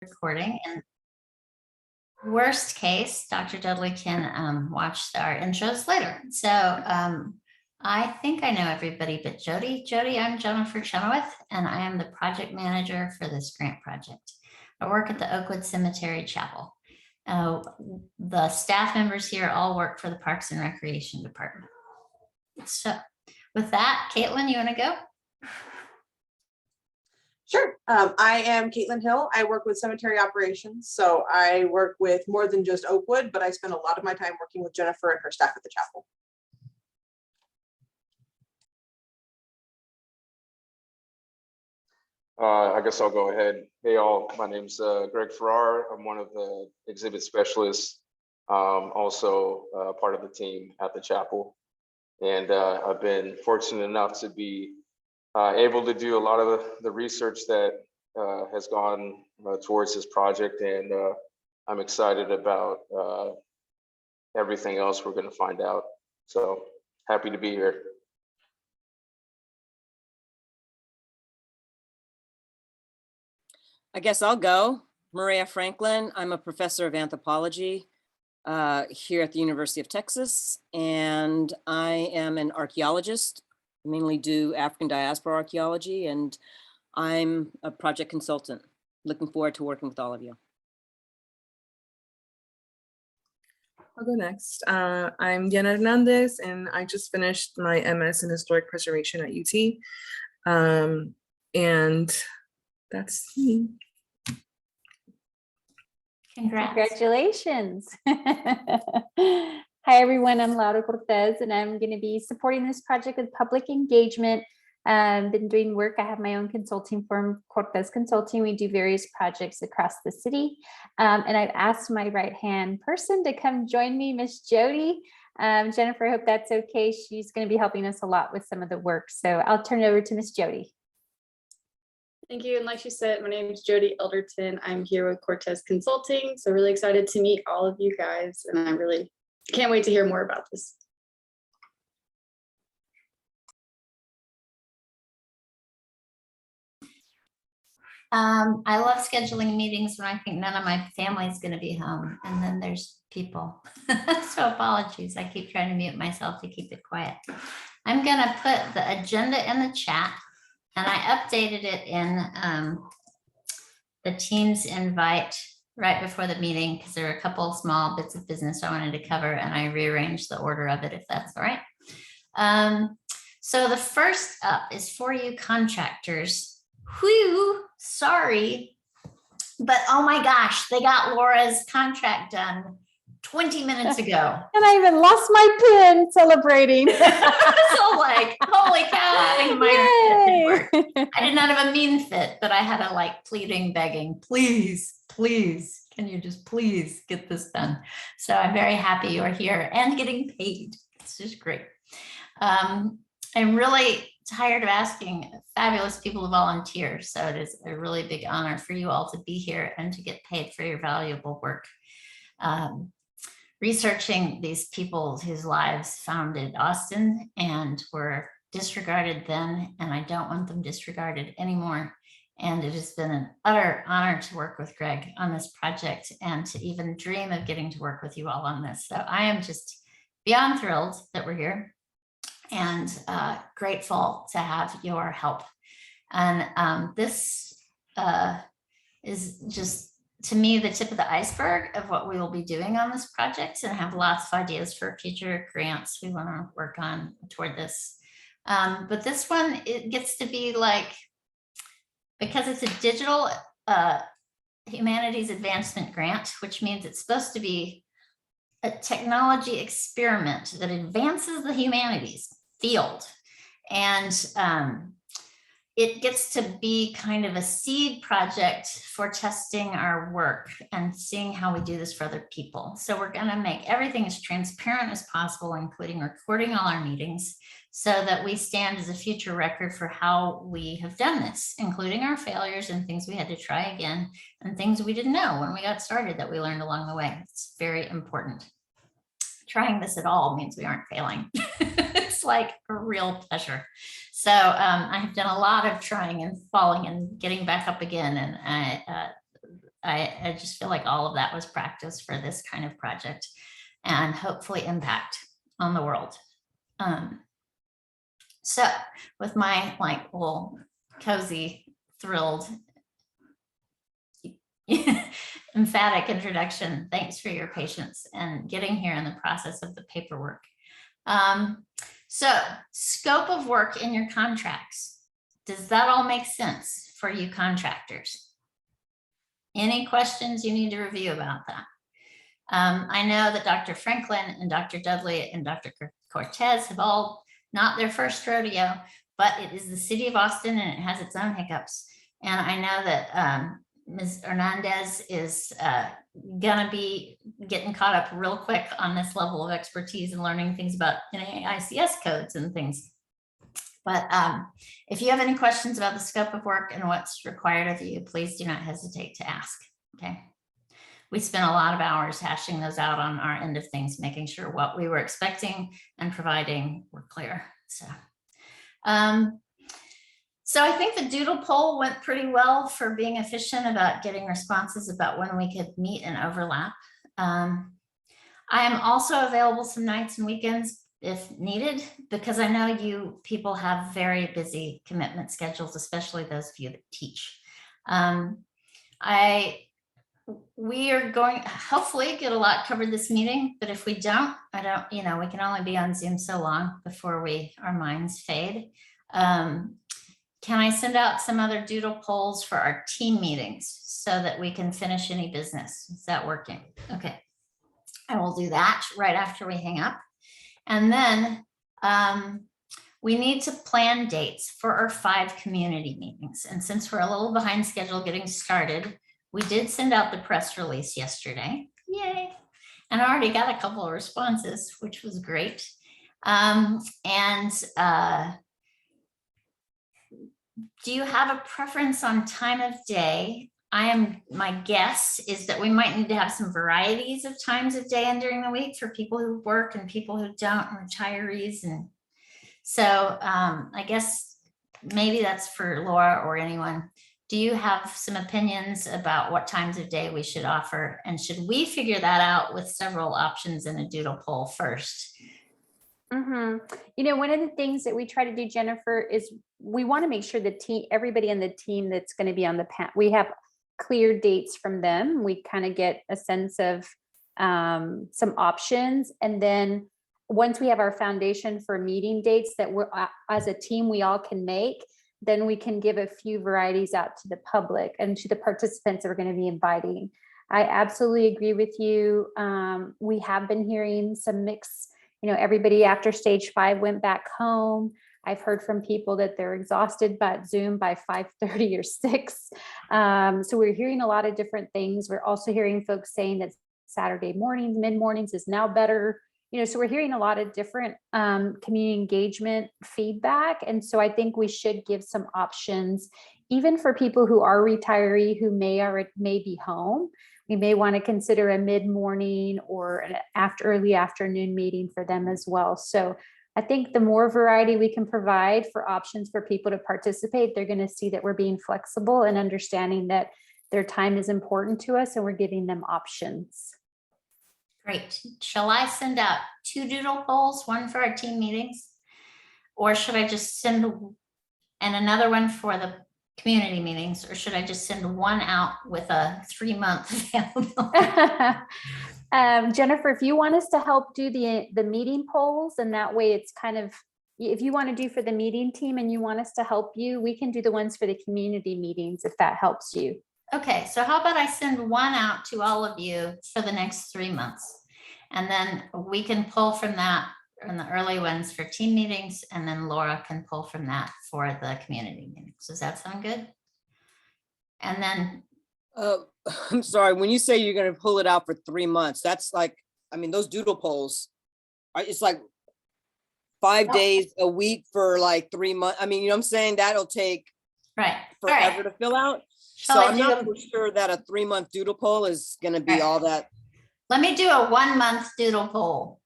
recording, and worst case, Dr. Dudley can watch our intros later. So I think I know everybody but Jody. Jody, I'm Jennifer Chenoweth, and I am the project manager for this grant project. I work at the Oakwood Chapel. The staff members here all work for the Parks and Recreation Department. So with that, Caitlen, you want to go? Sure. I am Caitlen Hill. I work with cemetery operations. So I work with more than just Oakwood, but I spend a lot of my time working with Jennifer and her staff at the chapel. I guess I'll go ahead. Hey all, my name's Greg Farrar. I'm one of the exhibit specialists, also part of the team at the chapel. And I've been fortunate enough to be able to do a lot of the research that has gone towards this project. And I'm excited about everything else we're going to find out. So happy to be here. I guess I'll go. Maria Franklin. I'm a professor of anthropology here at the University of Texas, and I am an archaeologist. I mainly do African diaspora archaeology, and I'm a project consultant. Looking forward to working with all of you. I'll go next. I'm Diana Hernandez, and I just finished my MS in Historic Preservation at UT. And that's me. Congrats. Congratulations. Hi, everyone. I'm Laura Cortez, and I'm going to be supporting this project with public engagement. Been doing work. I have my own consulting firm, Cortez Consulting. We do various projects across the city. And I've asked my right-hand person to come join me, Miss Jody. Jennifer, I hope that's okay. She's going to be helping us a lot with some of the work. So I'll turn it over to Miss Jody. Thank you. And like she said, my name is Jody Elderton. I'm here with Cortez Consulting. So really excited to meet all of you guys. And I really can't wait to hear more about this. I love scheduling meetings when I think none of my family is going to be home, and then there's people. So apologies. I keep trying to mute myself to keep it quiet. I'm going to put the agenda in the chat. And I updated it in the Teams invite right before the meeting because there were a couple of small bits of business I wanted to cover, and I rearranged the order of it, if that's all right. So the first up is for you contractors. Whew, sorry, but oh my gosh, they got Laura's contract done 20 minutes ago. And I even lost my pen celebrating. So like, holy cow, I think my didn't work. I did not have a mean fit, but I had a like pleading, begging, please, please, can you just please get this done? So I'm very happy you're here and getting paid. It's just great. I'm really tired of asking fabulous people to volunteer. So it is a really big honor for you all to be here and to get paid for your valuable work. Researching these people whose lives founded Austin and were disregarded then, and I don't want them disregarded anymore. And it has been an utter honor to work with Greg on this project and to even dream of getting to work with you all on this. So I am just beyond thrilled that we're here and grateful to have your help. And this is just, to me, the tip of the iceberg of what we will be doing on this project, and have lots of ideas for future grants we want to work on toward this. But this one, it gets to be like, because it's a digital humanities advancement grant, which means it's supposed to be a technology experiment that advances the humanities field. And it gets to be kind of a seed project for testing our work and seeing how we do this for other people. So we're going to make everything as transparent as possible, including recording all our meetings, so that we stand as a future record for how we have done this, including our failures and things we had to try again and things we didn't know when we got started that we learned along the way. It's very important. Trying this at all means we aren't failing. It's like a real pleasure. So I have done a lot of trying and falling and getting back up again. And I just feel like all of that was practice for this kind of project and hopefully impact on the world. So with my like little cozy, thrilled, emphatic introduction, thanks for your patience and getting here in the process of the paperwork. So scope of work in your contracts. Does that all make sense for you contractors? Any questions you need to review about that? I know that Dr. Franklin and Dr. Dudley and Dr. Cortez have all not their first rodeo, but it is the city of Austin and it has its own hiccups. And I know that Ms. Hernandez is gonna be getting caught up real quick on this level of expertise and learning things about NEICS codes and things. But if you have any questions about the scope of work and what's required of you, please do not hesitate to ask, okay? We spent a lot of hours hashing those out on our end of things, making sure what we were expecting and providing were clear. So I think the doodle poll went pretty well for being efficient about getting responses about when we could meet and overlap. I am also available some nights and weekends if needed, because I know you people have very busy commitment schedules, especially those of you that teach. We are going hopefully get a lot covered this meeting, but if we don't, we can only be on Zoom so long before our minds fade. Can I send out some other doodle polls for our team meetings so that we can finish any business? Is that working? Okay, I will do that right after we hang up. And then we need to plan dates for our 5 community meetings. And since we're a little behind schedule getting started, we did send out the press release yesterday. Yay. And I already got a couple of responses, which was great. Do you have a preference on time of day? My guess is that we might need to have some varieties of times of day and during the week for people who work and people who don't, and retirees. And so I guess maybe that's for Laura or anyone. Do you have some opinions about what times of day we should offer? And should we figure that out with several options in a doodle poll first? One of the things that we try to do, Jennifer, is we want to make sure everybody on the team that's going to be on the panel, we have clear dates from them. We kind of get a sense of some options. And then once we have our foundation for meeting dates that we're as a team, we all can make, then we can give a few varieties out to the public and to the participants that we're going to be inviting. I absolutely agree with you. We have been hearing some mixed, everybody after stage 5 went back home. I've heard from people that they're exhausted by Zoom by 5:30 or 6. So we're hearing a lot of different things. We're also hearing folks saying that Saturday mornings, mid mornings is now better. So we're hearing a lot of different community engagement feedback. And so I think we should give some options, even for people who are retiree, who may be home. We may want to consider a mid-morning or an early afternoon meeting for them as well. So I think the more variety we can provide for options for people to participate, they're going to see that we're being flexible and understanding that their time is important to us and we're giving them options. Great. Shall I send out 2 doodle polls, one for our team meetings? Or should I just send and another one for the community meetings? Or should I just send one out with a 3-month availability? Jennifer, if you want us to help do the meeting polls, and that way it's kind of, if you want to do for the meeting team and you want us to help you, we can do the ones for the community meetings if that helps you. Okay, so how about I send one out to all of you for the next 3 months? And then we can pull from that in the early ones for team meetings, and then Laura can pull from that for the community meetings. Does that sound good? And then I'm sorry, when you say you're going to pull it out for 3 months, that's like, those doodle polls, it's like 5 days a week for like 3 months. You know what I'm saying? That'll take forever to fill out. So I'm not sure that a 3-month doodle poll is going to be all that. Let me do a 1-month doodle poll.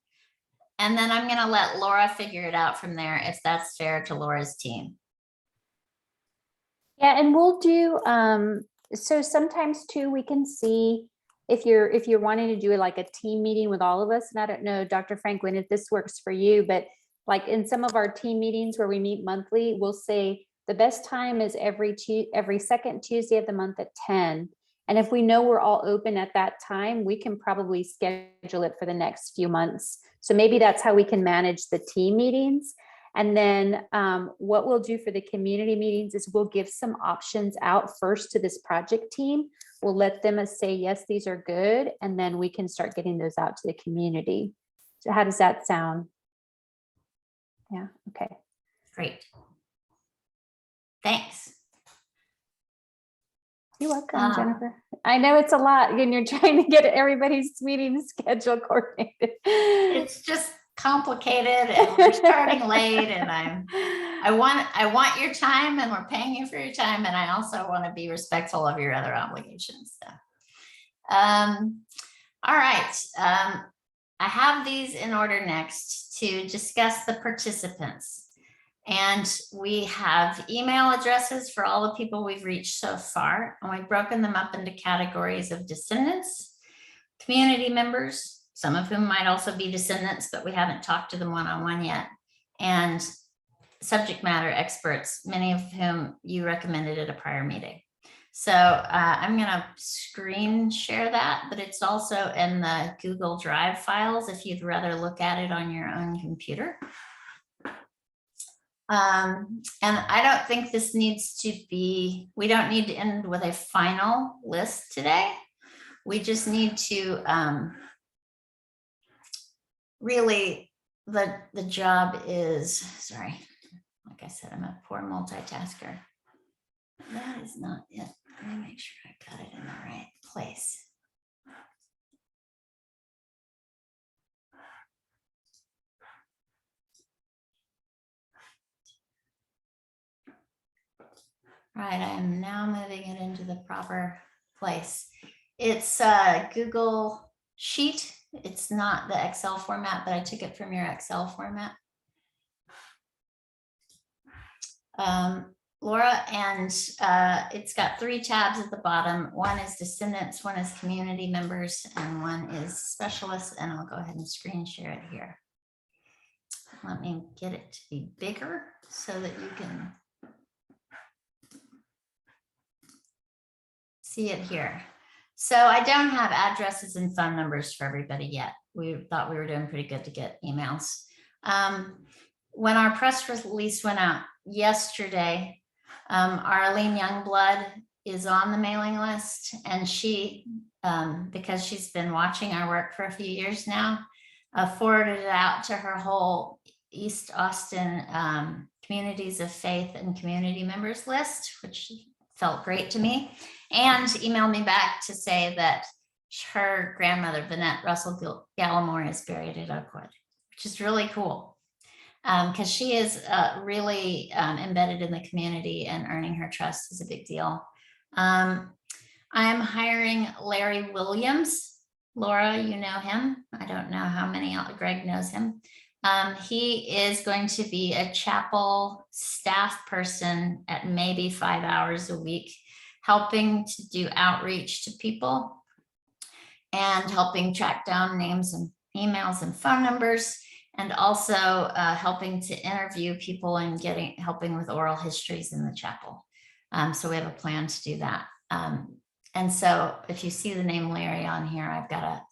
And then I'm going to let Laura figure it out from there, if that's fair to Laura's team. Yeah, and we'll do, So sometimes too, we can see if you're wanting to do like a team meeting with all of us, and I don't know, Dr. Franklin, if this works for you, but like in some of our team meetings where we meet monthly, we'll say the best time is every second Tuesday of the month at 10. And if we know we're all open at that time, we can probably schedule it for the next few months. So maybe that's how we can manage the team meetings. And then what we'll do for the community meetings is we'll give some options out first to this project team. We'll let them say, yes, these are good. And then we can start getting those out to the community. So how does that sound? Yeah, okay. Great. Thanks. You're welcome, Jennifer. I know it's a lot when you're trying to get everybody's meeting schedule coordinated. It's just complicated and we're starting late, and I want your time, and we're paying you for your time, and I also want to be respectful of your other obligations. So, all right. I have these in order next to discuss the participants. And we have email addresses for all the people we've reached so far, and we've broken them up into categories of descendants, community members, some of whom might also be descendants, but we haven't talked to them one-on-one yet, and subject matter experts, many of whom you recommended at a prior meeting. So I'm going to screen share that, but it's also in the Google Drive files if you'd rather look at it on your own computer. And I don't think this needs to be, we don't need to end with a final list today. We just need to really, the job is, sorry, like I said, I'm a poor multitasker. That is not it. Let me make sure I got it in the right place. Right, I am now moving it into the proper place. It's a Google Sheet. It's not the Excel format, but I took it from your Excel format. Laura, and it's got 3 tabs at the bottom. One is descendants, one is community members, and one is specialists. And I'll go ahead and screen share it here. Let me get it to be bigger so that you can see it here. So I don't have addresses and phone numbers for everybody yet. We thought we were doing pretty good to get emails. When our press release went out yesterday, Arlene Youngblood is on the mailing list, and she, because she's been watching our work for a few years now, forwarded it out to her whole East Austin communities of faith and community members list, which felt great to me, and emailed me back to say that her grandmother, Vanette Russell Gallimore, is buried at Oakwood, which is really cool. Because she is really embedded in the community, and earning her trust is a big deal. I am hiring Larry Williams. Laura, you know him. I don't know how many, Greg knows him. He is going to be a chapel staff person at maybe 5 hours a week, helping to do outreach to people and helping track down names and emails and phone numbers, and also helping to interview people and helping with oral histories in the chapel. So we have a plan to do that. And so if you see the name Larry on here, I've got to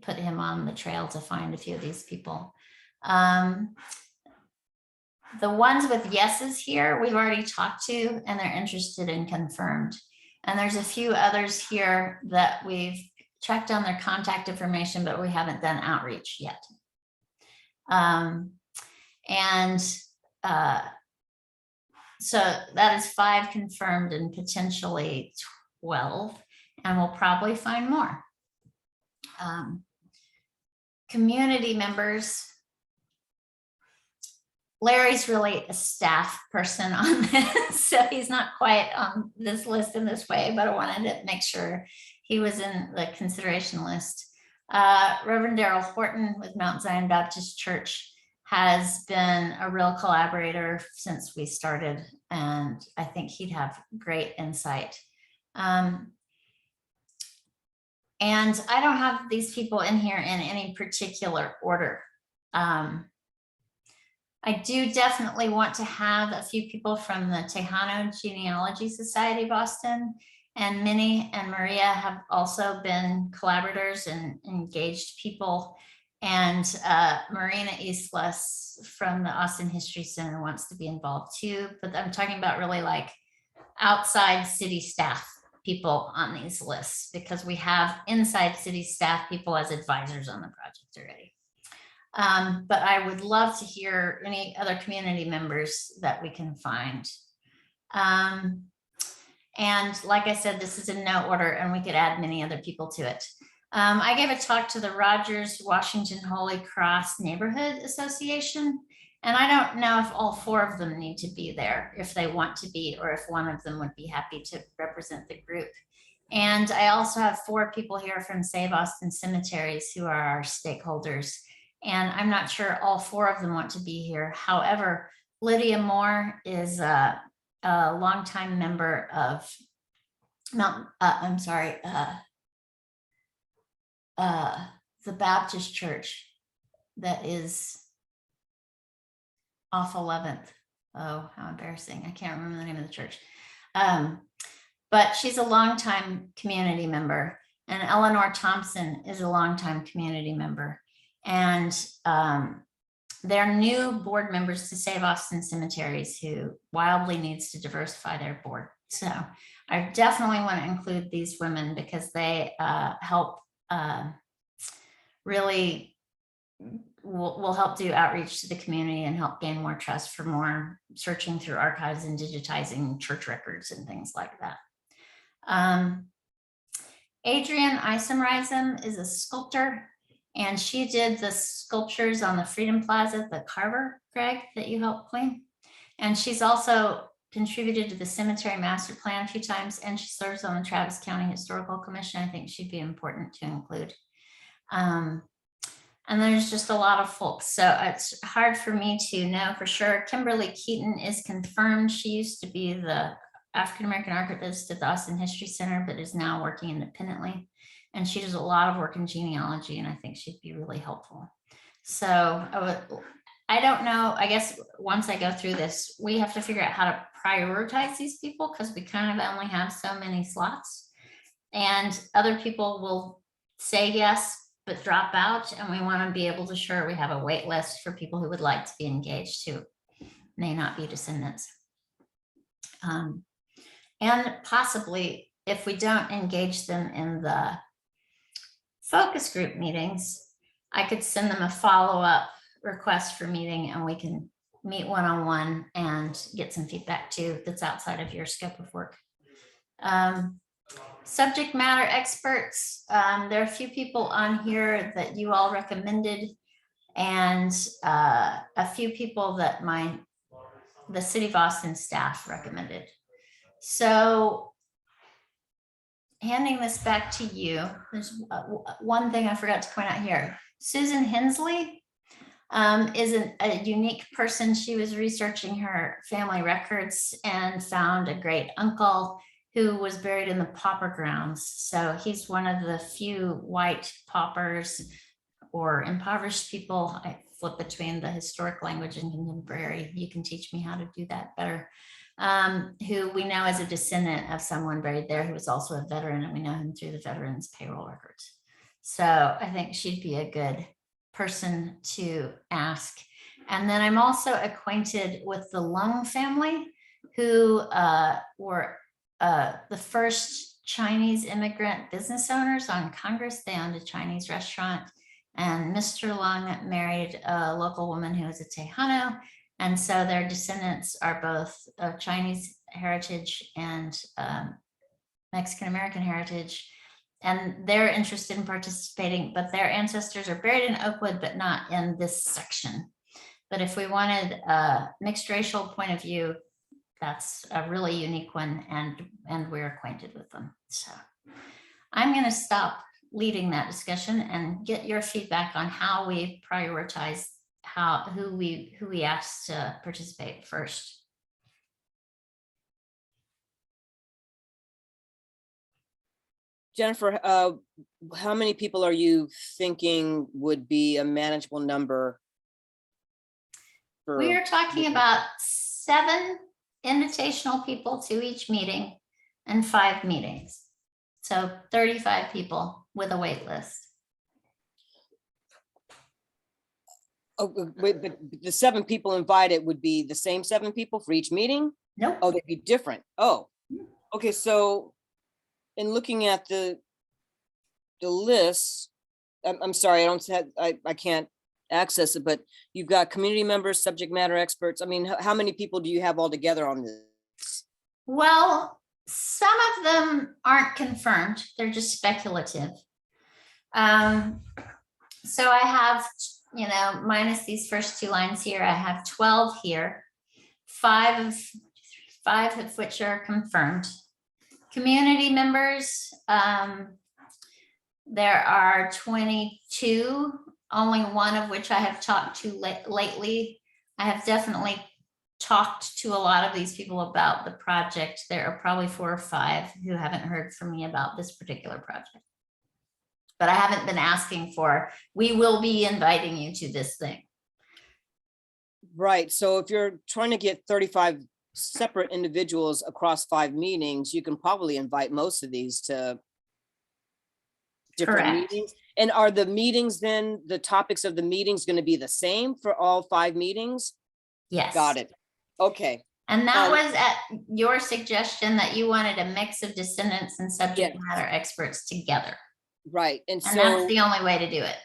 put him on the trail to find a few of these people. The ones with yeses here, we've already talked to, and they're interested and confirmed. And there's a few others here that we've tracked down their contact information, but we haven't done outreach yet. So that is 5 confirmed and potentially 12, and we'll probably find more. Community members. Larry's really a staff person on this, so he's not quite on this list in this way, but I wanted to make sure he was in the consideration list. Reverend Darrell Horton with Mount Zion Baptist Church has been a real collaborator since we started, and I think he'd have great insight. And I don't have these people in here in any particular order. I do definitely want to have a few people from the Tejano Genealogy Society of Austin, and Minnie and Maria have also been collaborators and engaged people. And Marina Islas from the Austin History Center wants to be involved too, but I'm talking about really like outside city staff people on these lists, because we have inside city staff people as advisors on the project already. But I would love to hear any other community members that we can find. And like I said, this is in no order, and we could add many other people to it. I gave a talk to the Rogers Washington Holy Cross Neighborhood Association, and I don't know if all 4 of them need to be there, if they want to be, or if one of them would be happy to represent the group. And I also have 4 people here from Save Austin Cemeteries who are our stakeholders. And I'm not sure all 4 of them want to be here. However, Lydia Moore is a longtime member of the Baptist Church that is off 11th. Oh, how embarrassing. I can't remember the name of the church. But she's a longtime community member, and Eleanor Thompson is a longtime community member. And they're new board members to Save Austin Cemeteries who wildly needs to diversify their board. So I definitely want to include these women because they help really will help do outreach to the community and help gain more trust for more searching through archives and digitizing church records and things like that. Adrienne Isemreisen is a sculptor, and she did the sculptures on the Freedom Plaza, the Carver, Greg, that you helped clean. And she's also contributed to the cemetery master plan a few times, and she serves on the Travis County Historical Commission. I think she'd be important to include. And there's just a lot of folks, so it's hard for me to know for sure. Kimberly Keaton is confirmed. She used to be the African-American archivist at the Austin History Center, but is now working independently. And she does a lot of work in genealogy, and I think she'd be really helpful. So I don't know, I guess once I go through this, we have to figure out how to prioritize these people because we kind of only have so many slots. And other people will say yes, but drop out. And we want to be able to ensure we have a wait list for people who would like to be engaged who may not be descendants. And possibly if we don't engage them in the focus group meetings, I could send them a follow-up request for meeting and we can meet one-on-one and get some feedback too that's outside of your scope of work. Subject matter experts, there are a few people on here that you all recommended, and a few people that the City of Austin staff recommended. So handing this back to you, there's one thing I forgot to point out here. Susan Hensley is a unique person. She was researching her family records and found a great uncle who was buried in the pauper grounds. So he's one of the few white paupers or impoverished people. I flip between the historic language and contemporary. You can teach me how to do that better. Who we know as a descendant of someone buried there who was also a veteran, and we know him through the veterans payroll records. So I think she'd be a good person to ask. And then I'm also acquainted with the Lung family, who were the first Chinese immigrant business owners on Congress. They owned a Chinese restaurant, and Mr. Lung married a local woman who was a Tejano. And so their descendants are both of Chinese heritage and Mexican-American heritage. And they're interested in participating, but their ancestors are buried in Oakwood, but not in this section. But if we wanted a mixed racial point of view, that's a really unique one, and we're acquainted with them. So I'm going to stop leading that discussion and get your feedback on how we prioritize who we ask to participate first. Jennifer, how many people are you thinking would be a manageable number? We for- are talking about 7 invitational people to each meeting and 5 meetings. So 35 people with a wait list. Oh, wait, but the 7 people invited would be the same 7 people for each meeting? Nope. Oh, they'd be different. Oh, okay. So in looking at the list, I'm sorry, I can't access it, but you've got community members, subject matter experts. I mean, how many people do you have all together on this? Well, some of them aren't confirmed. They're just speculative. So I have, minus these first 2 lines here, I have 12 here. 5 of which are confirmed. Community members, there are 22, only 1 of which I have talked to lately. I have definitely talked to a lot of these people about the project. There are probably 4 or 5 who haven't heard from me about this particular project. But I haven't been asking for, we will be inviting you to this thing. Right. So if you're trying to get 35 separate individuals across 5 meetings, you can probably invite most of these to different Correct. meetings. And are the meetings then, the topics of the meetings going to be the same for all 5 meetings? Yes. Got it. Okay. And that was at your suggestion that you wanted a mix of descendants and subject matter experts together. Right. And And so that's the only way to do it.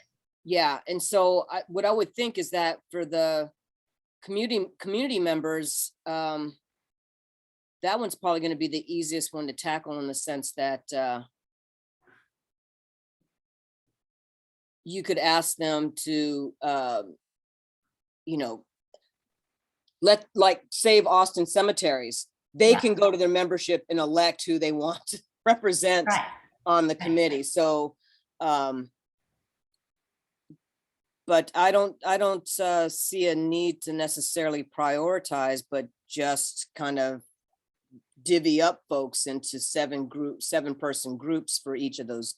yeah. And so what I would think is that for the community members, that one's probably going to be the easiest one to tackle, in the sense that you could ask them to, save Austin cemeteries. They Yeah. can go to their membership and elect who they want to represent Right. on the Right. committee. So, but I don't see a need to necessarily prioritize, but just kind of divvy up folks into 7-person groups for each of those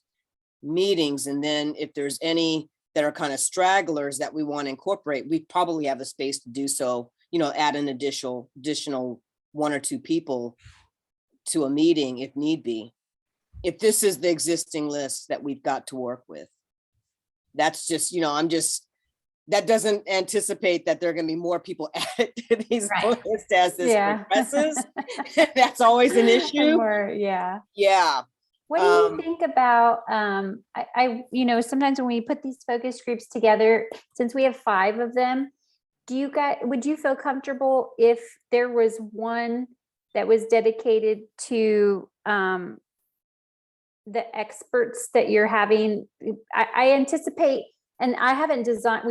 meetings. And then if there's any that are kind of stragglers that we want to incorporate, we probably have the space to do so, add an additional 1 or 2 people to a meeting if need be. If this is the existing list that we've got to work with. That's just, that doesn't anticipate that there are going to be more people added to these Right. lists as this Yeah. progresses. That's always an issue. Yeah. Yeah. What do you think about, sometimes when we put these focus groups together, since we have 5 of them, would you feel comfortable if there was one that was dedicated to the experts that you're having? I anticipate, and we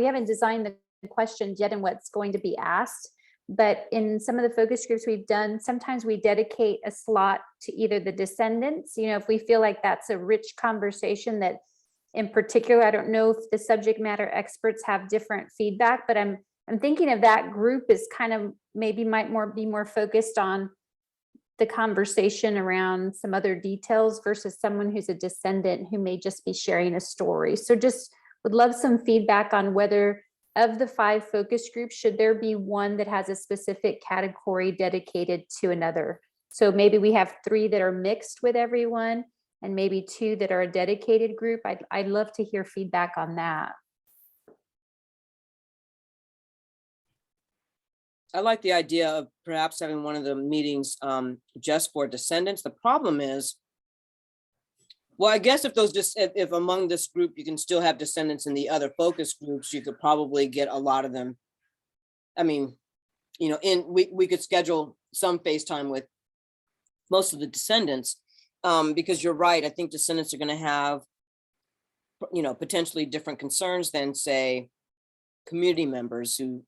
haven't designed the questions yet and what's going to be asked, but in some of the focus groups we've done, sometimes we dedicate a slot to either the descendants, if we feel like that's a rich conversation that in particular, I don't know if the subject matter experts have different feedback, but I'm thinking of that group as kind of maybe might be more focused on the conversation around some other details versus someone who's a descendant who may just be sharing a story. So just would love some feedback on whether of the 5 focus groups, should there be one that has a specific category dedicated to another? So maybe we have 3 that are mixed with everyone and maybe 2 that are a dedicated group. I'd love to hear feedback on that. I like the idea of perhaps having one of the meetings just for descendants. The problem is, well, I guess if among this group, you can still have descendants in the other focus groups, you could probably get a lot of them. I mean, we could schedule some FaceTime with most of the descendants, because you're right. I think descendants are going to have, potentially different concerns than, say, community members who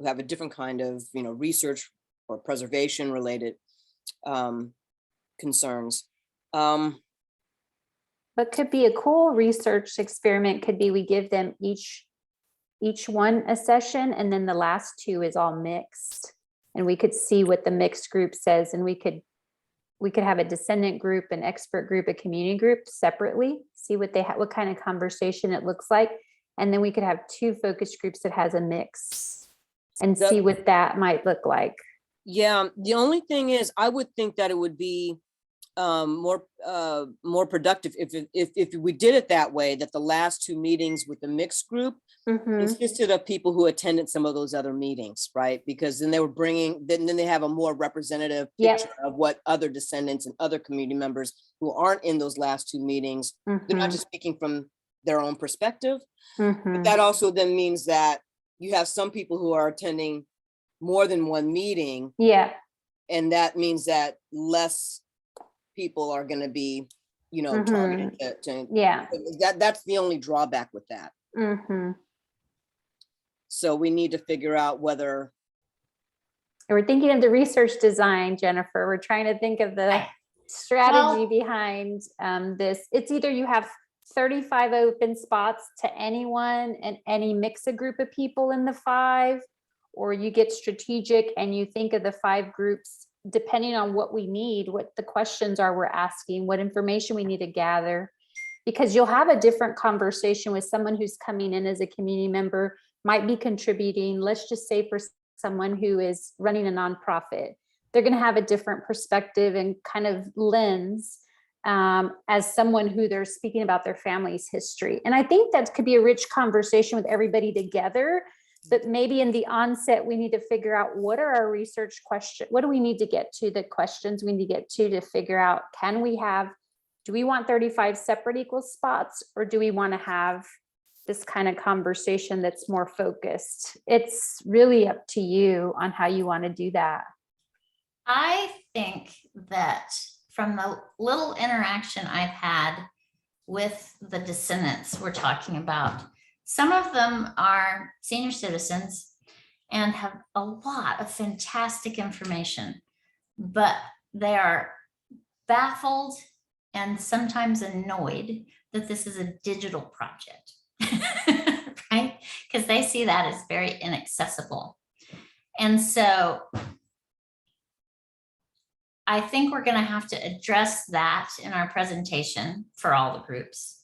have a different kind of, research or preservation related concerns. But could be a cool research experiment could be we give them each one a session, and then the last 2 is all mixed, and we could see what the mixed group says, and we could we could have a descendant group, an expert group, a community group separately, see what what kind of conversation it looks like. And then we could have 2 focus groups that has a mix and see what that might look like. Yeah, the only thing is, I would think that it would be more productive if we did it that way, that the last 2 meetings with the mixed group consisted of people who attended some of those other meetings, right? Because then they were then they have a more representative picture of what other descendants and other community members who aren't in those last 2 meetings, they're not just speaking from their own perspective. But that also then means that you have some people who are attending more than 1 meeting. Yeah. And that means that less people are going to be, targeted to Yeah. That's the only drawback with that. So we need to figure out whether. We're thinking of the research design, Jennifer. We're trying to think of the strategy behind this. It's either you have 35 open spots to anyone and any mix a group of people in the 5, or you get strategic and you think of the 5 groups depending on what we need, what the questions are we're asking, what information we need to gather, because you'll have a different conversation with someone who's coming in as a community member, might be contributing. Let's just say for someone who is running a nonprofit, they're going to have a different perspective and kind of lens as someone who they're speaking about their family's history. And I think that could be a rich conversation with everybody together. But maybe in the onset, we need to figure out what are our research questions? What do we need to get to, the questions we need to get to figure out, do we want 35 separate equal spots, or do we want to have this kind of conversation that's more focused? It's really up to you on how you want to do that. I think that from the little interaction I've had with the descendants we're talking about, some of them are senior citizens and have a lot of fantastic information, but they are baffled and sometimes annoyed that this is a digital project, right? Because they see that as very inaccessible. And so I think we're going to have to address that in our presentation for all the groups,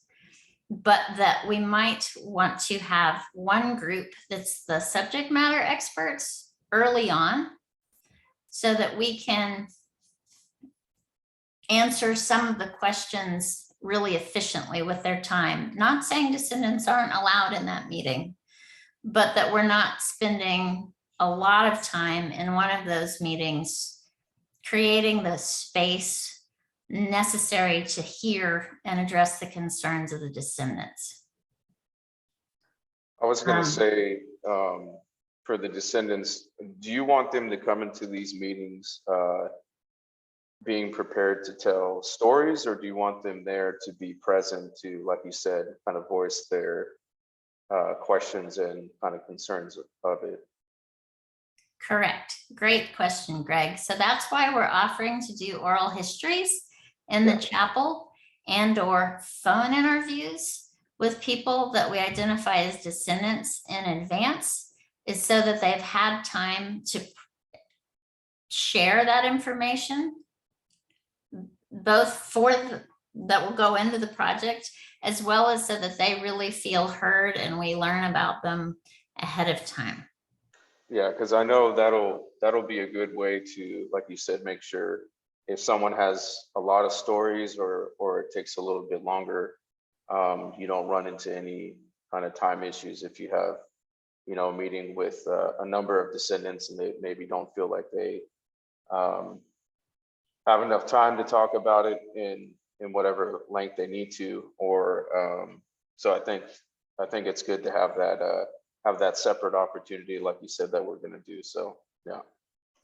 but that we might want to have one group that's the subject matter experts early on so that we can answer some of the questions really efficiently with their time. Not saying descendants aren't allowed in that meeting, but that we're not spending a lot of time in one of those meetings creating the space necessary to hear and address the concerns of the descendants. I was going to say, for the descendants, do you want them to come into these meetings being prepared to tell stories, or do you want them there to be present to, like you said, kind of voice their questions and kind of concerns of it? Correct. Great question, Greg. So that's why we're offering to do oral histories in the chapel and or phone interviews with people that we identify as descendants in advance, is so that they've had time to share that information, both that will go into the project, as well as so that they really feel heard and we learn about them ahead of time. Yeah, because I know that'll be a good way to, like you said, make sure if someone has a lot of stories or it takes a little bit longer, you don't run into any kind of time issues if you have, a meeting with a number of descendants and they maybe don't feel like they have enough time to talk about it in whatever length they need to, or so I think it's good to have that separate opportunity, like you said, that we're going to do. So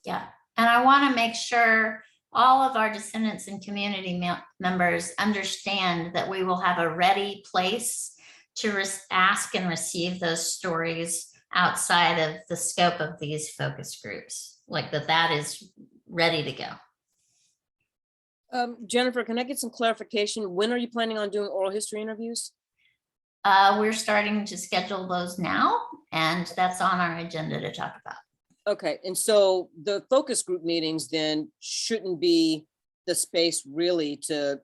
yeah. And I want to make sure all of our descendants and community members understand that we will have a ready place to ask and receive those stories outside of the scope of these focus groups, like that is ready to go. Jennifer, can I get some clarification? When are you planning on doing oral history interviews? We're starting to schedule those now, and that's on our agenda to talk about. Okay, and so the focus group meetings then shouldn't be the space really to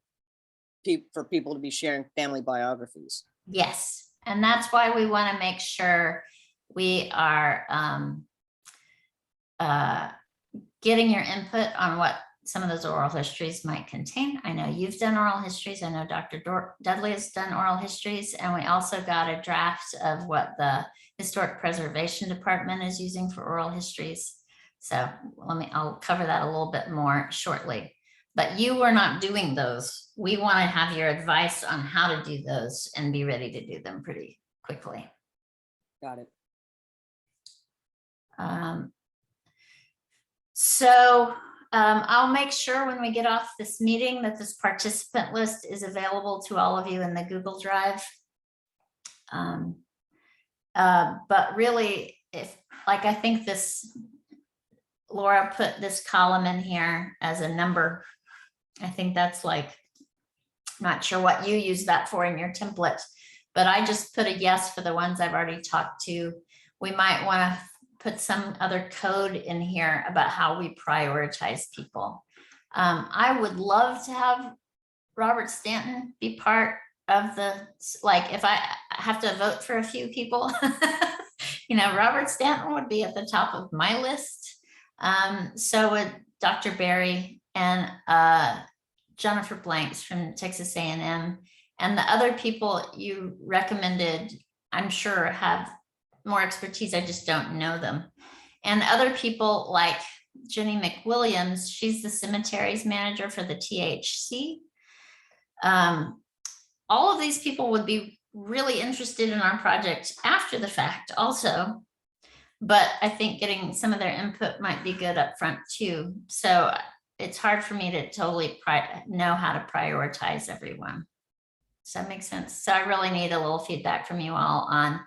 for people to be sharing family biographies. Yes, and that's why we want to make sure we are getting your input on what some of those oral histories might contain. I know you've done oral histories. I know Dr. Dudley has done oral histories, and we also got a draft of what the Historic Preservation Department is using for oral histories. So I'll cover that a little bit more shortly. But you were not doing those. We want to have your advice on how to do those and be ready to do them pretty quickly. Got it. I'll make sure when we get off this meeting that this participant list is available to all of you in the Google Drive. But really, I think Laura put this column in here as a number. I think that's not sure what you use that for in your template, but I just put a yes for the ones I've already talked to. We might want to put some other code in here about how we prioritize people. I would love to have Robert Stanton be part of if I have to vote for a few people, Robert Stanton would be at the top of my list. So would Dr. Barry and Jennifer Blanks from Texas A&M, and the other people you recommended, I'm sure have more expertise. I just don't know them. And other people like Jenny McWilliams, she's the cemeteries manager for the THC. All of these people would be really interested in our project after the fact also, but I think getting some of their input might be good up front too. So it's hard for me to totally know how to prioritize everyone. Does that make sense? So I really need a little feedback from you all on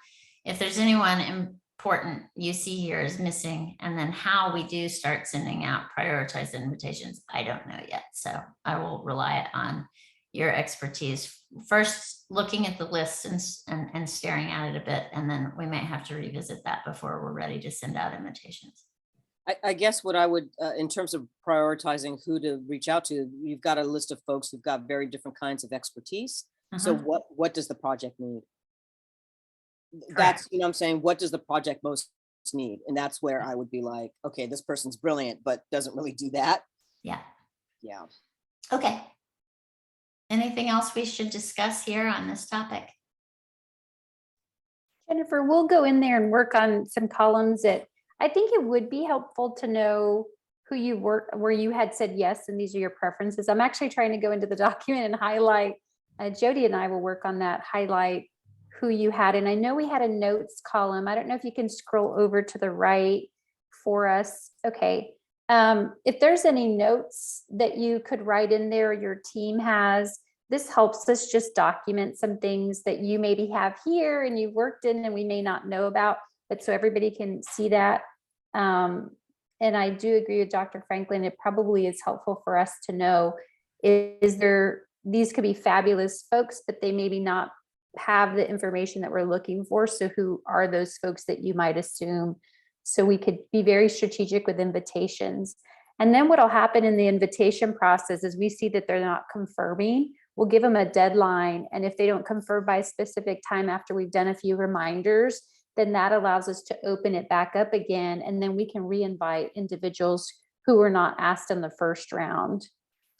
if there's anyone important you see here is missing, and then how we do start sending out prioritized invitations. I don't know yet. So I will rely on your expertise. First, looking at the list and staring at it a bit, and then we might have to revisit that before we're ready to send out invitations. I guess what I would, in terms of prioritizing who to reach out to, you've got a list of folks who've got very different kinds of expertise. So what does the project need? That's, I'm saying, what does the project most need? And that's where I would be like, okay, this person's brilliant, but doesn't really do that. Yeah. Yeah. Okay. Anything else we should discuss here on this topic? Jennifer, we'll go in there and work on some columns that I think it would be helpful to know who you were, where you had said yes, and these are your preferences. I'm actually trying to go into the document and highlight, Jody and I will work on that, highlight who you had. And I know we had a notes column. I don't know if you can scroll over to the right for us. Okay. If there's any notes that you could write in there, your team has, this helps us just document some things that you maybe have here and you worked in and we may not know about, but so everybody can see that. And I do agree with Dr. Franklin. It probably is helpful for us to know, these could be fabulous folks, but they maybe not have the information that we're looking for. So who are those folks that you might assume? So we could be very strategic with invitations. And then what'll happen in the invitation process is we see that they're not confirming, we'll give them a deadline. And if they don't confirm by a specific time after we've done a few reminders, then that allows us to open it back up again. And then we can re-invite individuals who were not asked in the first round.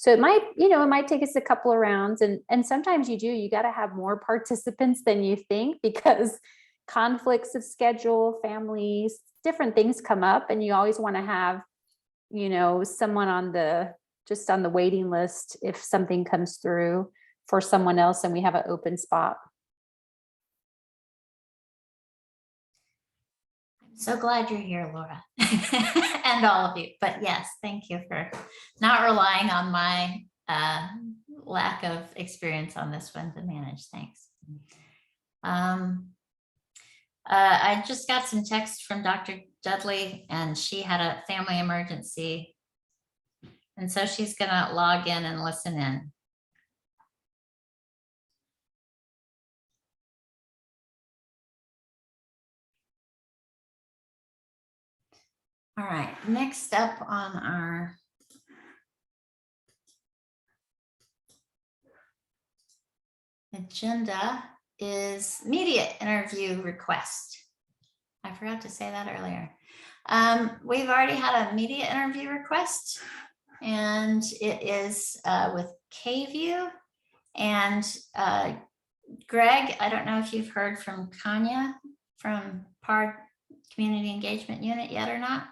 So it might take us a couple of rounds, and sometimes you got to have more participants than you think, because conflicts of schedule, families, different things come up, and you always want to have, someone on the waiting list if something comes through for someone else and we have an open spot. So glad you're here, Laura, and all of you. But yes, thank you for not relying on my lack of experience on this one to manage. Thanks. I just got some text from Dr. Dudley, and she had a family emergency, and so she's going to log in and listen in. All right, next up on our agenda is media interview request. I forgot to say that earlier. We've already had a media interview request, and it is with K-View. And Greg, I don't know if you've heard from Kanya from PAR Community Engagement Unit yet or not?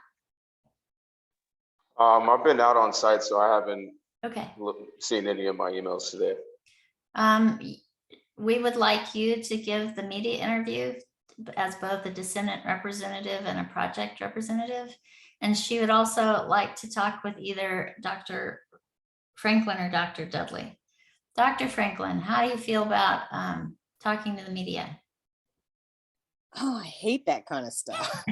I've been out on site, so I haven't Okay. seen any of my emails today. We would like you to give the media interview as both a descendant representative and a project representative. And she would also like to talk with either Dr. Franklin or Dr. Dudley. Dr. Franklin, how do you feel about talking to the media? Oh, I hate that kind of stuff.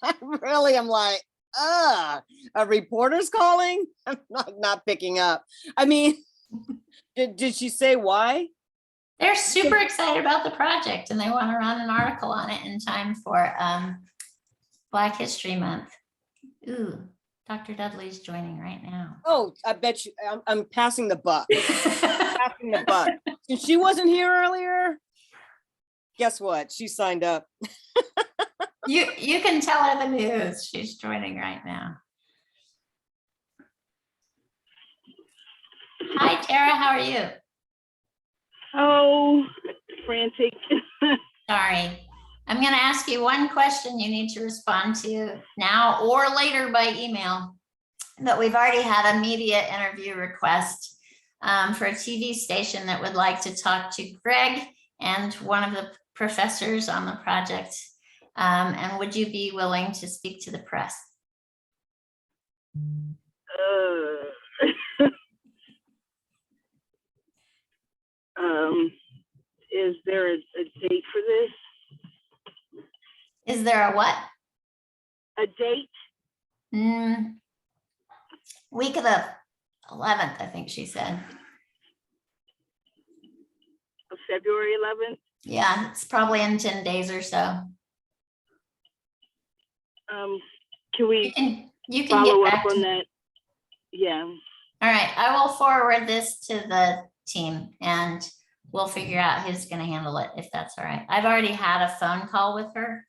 I really am like, a reporter's calling? I'm not picking up. I mean, did she say why? They're super excited about the project and they want to run an article on it in time for Black History Month. Ooh, Dr. Dudley's joining right now. Oh, I bet you I'm passing the buck. Passing the buck. Since she wasn't here earlier, guess what? She signed up. You can tell her the news. She's joining right now. Hi, Tara. How are you? Oh, frantic. Sorry. I'm going to ask you one question you need to respond to now or later by email. But we've already had a media interview request for a TV station that would like to talk to Greg and one of the professors on the project. And would you be willing to speak to the press? Is there a date for this? Is there a what? A date? Week of the 11th, I think she said. Of February 11th? Yeah, it's probably in 10 days or so. Can we You can follow get up back on to that? Yeah. All right, I will forward this to the team and we'll figure out who's going to handle it, if that's all right. I've already had a phone call with her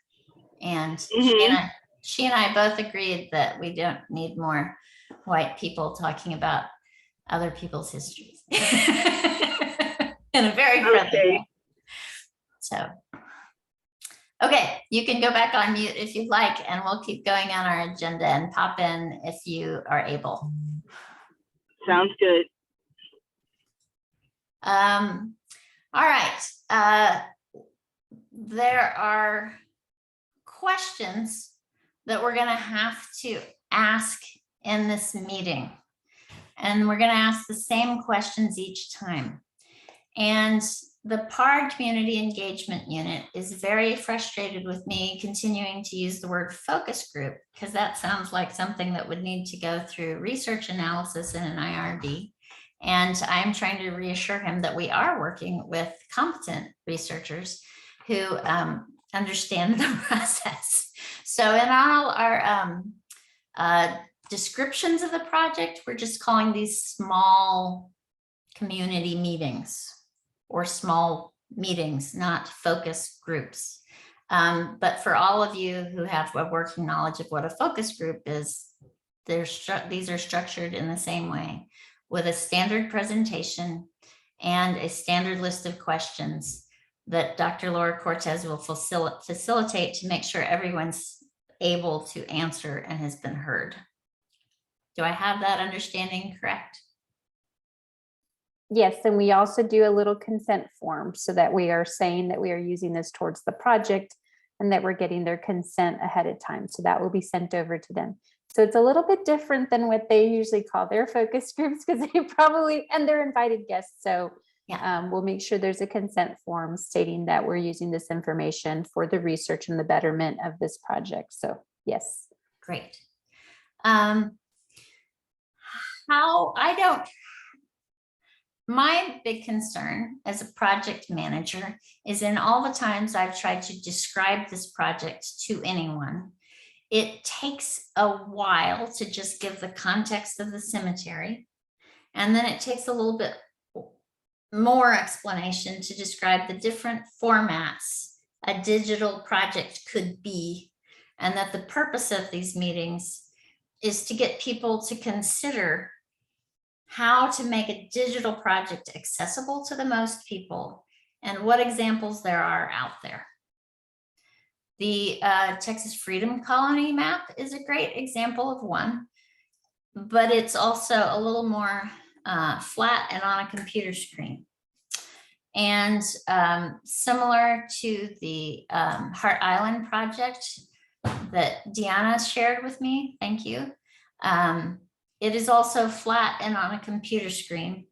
and she and I both agreed that we don't need more white people talking about other people's histories in a very friendly way. So, okay, you can go back on mute if you'd like, and we'll keep going on our agenda and pop in if you are able. Sounds good. All right. There are questions that we're going to have to ask in this meeting. And we're going to ask the same questions each time. And the PAR Community Engagement Unit is very frustrated with me continuing to use the word focus group, because that sounds like something that would need to go through research analysis in an IRB. And I'm trying to reassure him that we are working with competent researchers who understand the process. So in all our descriptions of the project, we're just calling these small community meetings or small meetings, not focus groups. But for all of you who have a working knowledge of what a focus group is, these are structured in the same way, with a standard presentation and a standard list of questions that Dr. Laura Cortez will facilitate to make sure everyone's able to answer and has been heard. Do I have that understanding correct? Yes, and we also do a little consent form so that we are saying that we are using this towards the project and that we're getting their consent ahead of time. So that will be sent over to them. So it's a little bit different than what they usually call their focus groups, because they probably, and they're invited guests. So yeah, we'll make sure there's a consent form stating that we're using this information for the research and the betterment of this project. So yes. Great. My big concern as a project manager is in all the times I've tried to describe this project to anyone, it takes a while to just give the context of the cemetery. And then it takes a little bit more explanation to describe the different formats a digital project could be, and that the purpose of these meetings is to get people to consider how to make a digital project accessible to the most people and what examples there are out there. The Texas Freedom Colony map is a great example of one, but it's also a little more flat and on a computer screen. And similar to the Heart Island project that Deanna shared with me, thank you. It is also flat and on a computer screen.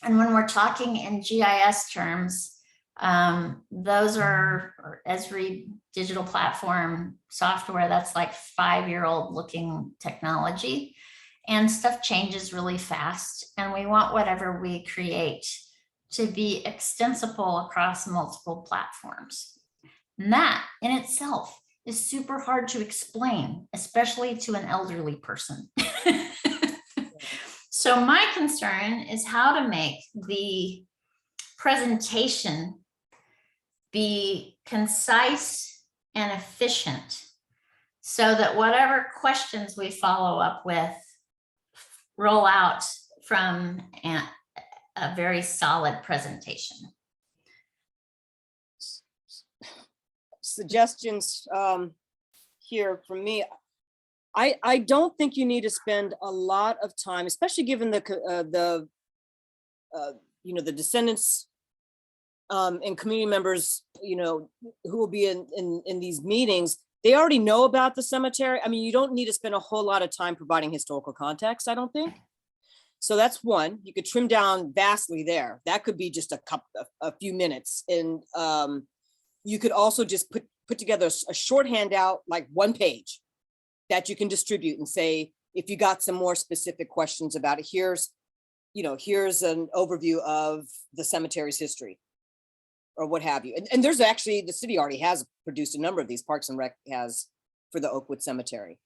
And when we're talking in GIS terms, those are Esri digital platform software that's like 5-year-old looking technology, and stuff changes really fast. And we want whatever we create to be extensible across multiple platforms. And that in itself is super hard to explain, especially to an elderly person. So my concern is how to make the presentation be concise and efficient so that whatever questions we follow up with roll out from a very solid presentation. Suggestions here from me. I don't think you need to spend a lot of time, especially given the descendants and community members, who will be in these meetings. They already know about the cemetery. I mean, you don't need to spend a whole lot of time providing historical context, I don't think. So that's one. You could trim down vastly there. That could be just a few minutes. And you could also just put together a short handout, like 1 page, that you can distribute and say, if you got some more specific questions about it, here's an overview of the cemetery's history or what have you. And there's actually, the city already has produced a number of these. Parks and Rec has for the Oakwood Cemetery.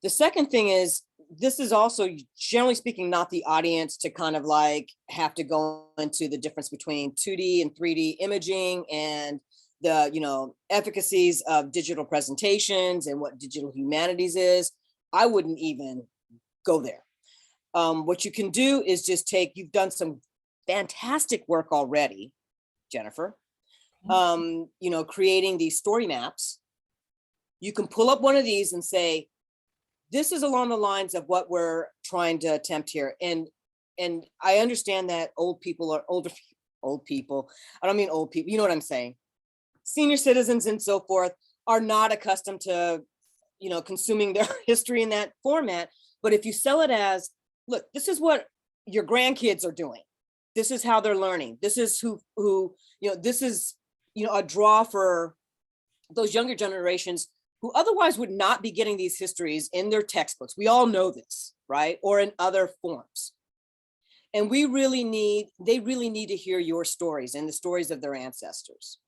The second thing is, this is also, generally speaking, not the audience to kind of like have to go into the difference between 2D and 3D imaging and the efficacies of digital presentations and what digital humanities is. I wouldn't even go there. What you can do is just you've done some fantastic work already, Jennifer, creating these story maps. You can pull up one of these and say, this is along the lines of what we're trying to attempt here. And I understand that old people. I don't mean old people, you know what I'm saying? Senior citizens and so forth are not accustomed to, consuming their history in that format. But if you sell it as, look, this is what your grandkids are doing. This is how they're learning. This is this is, a draw for those younger generations who otherwise would not be getting these histories in their textbooks. We all know this, right? Or in other forms. And they really need to hear your stories and the stories of their ancestors.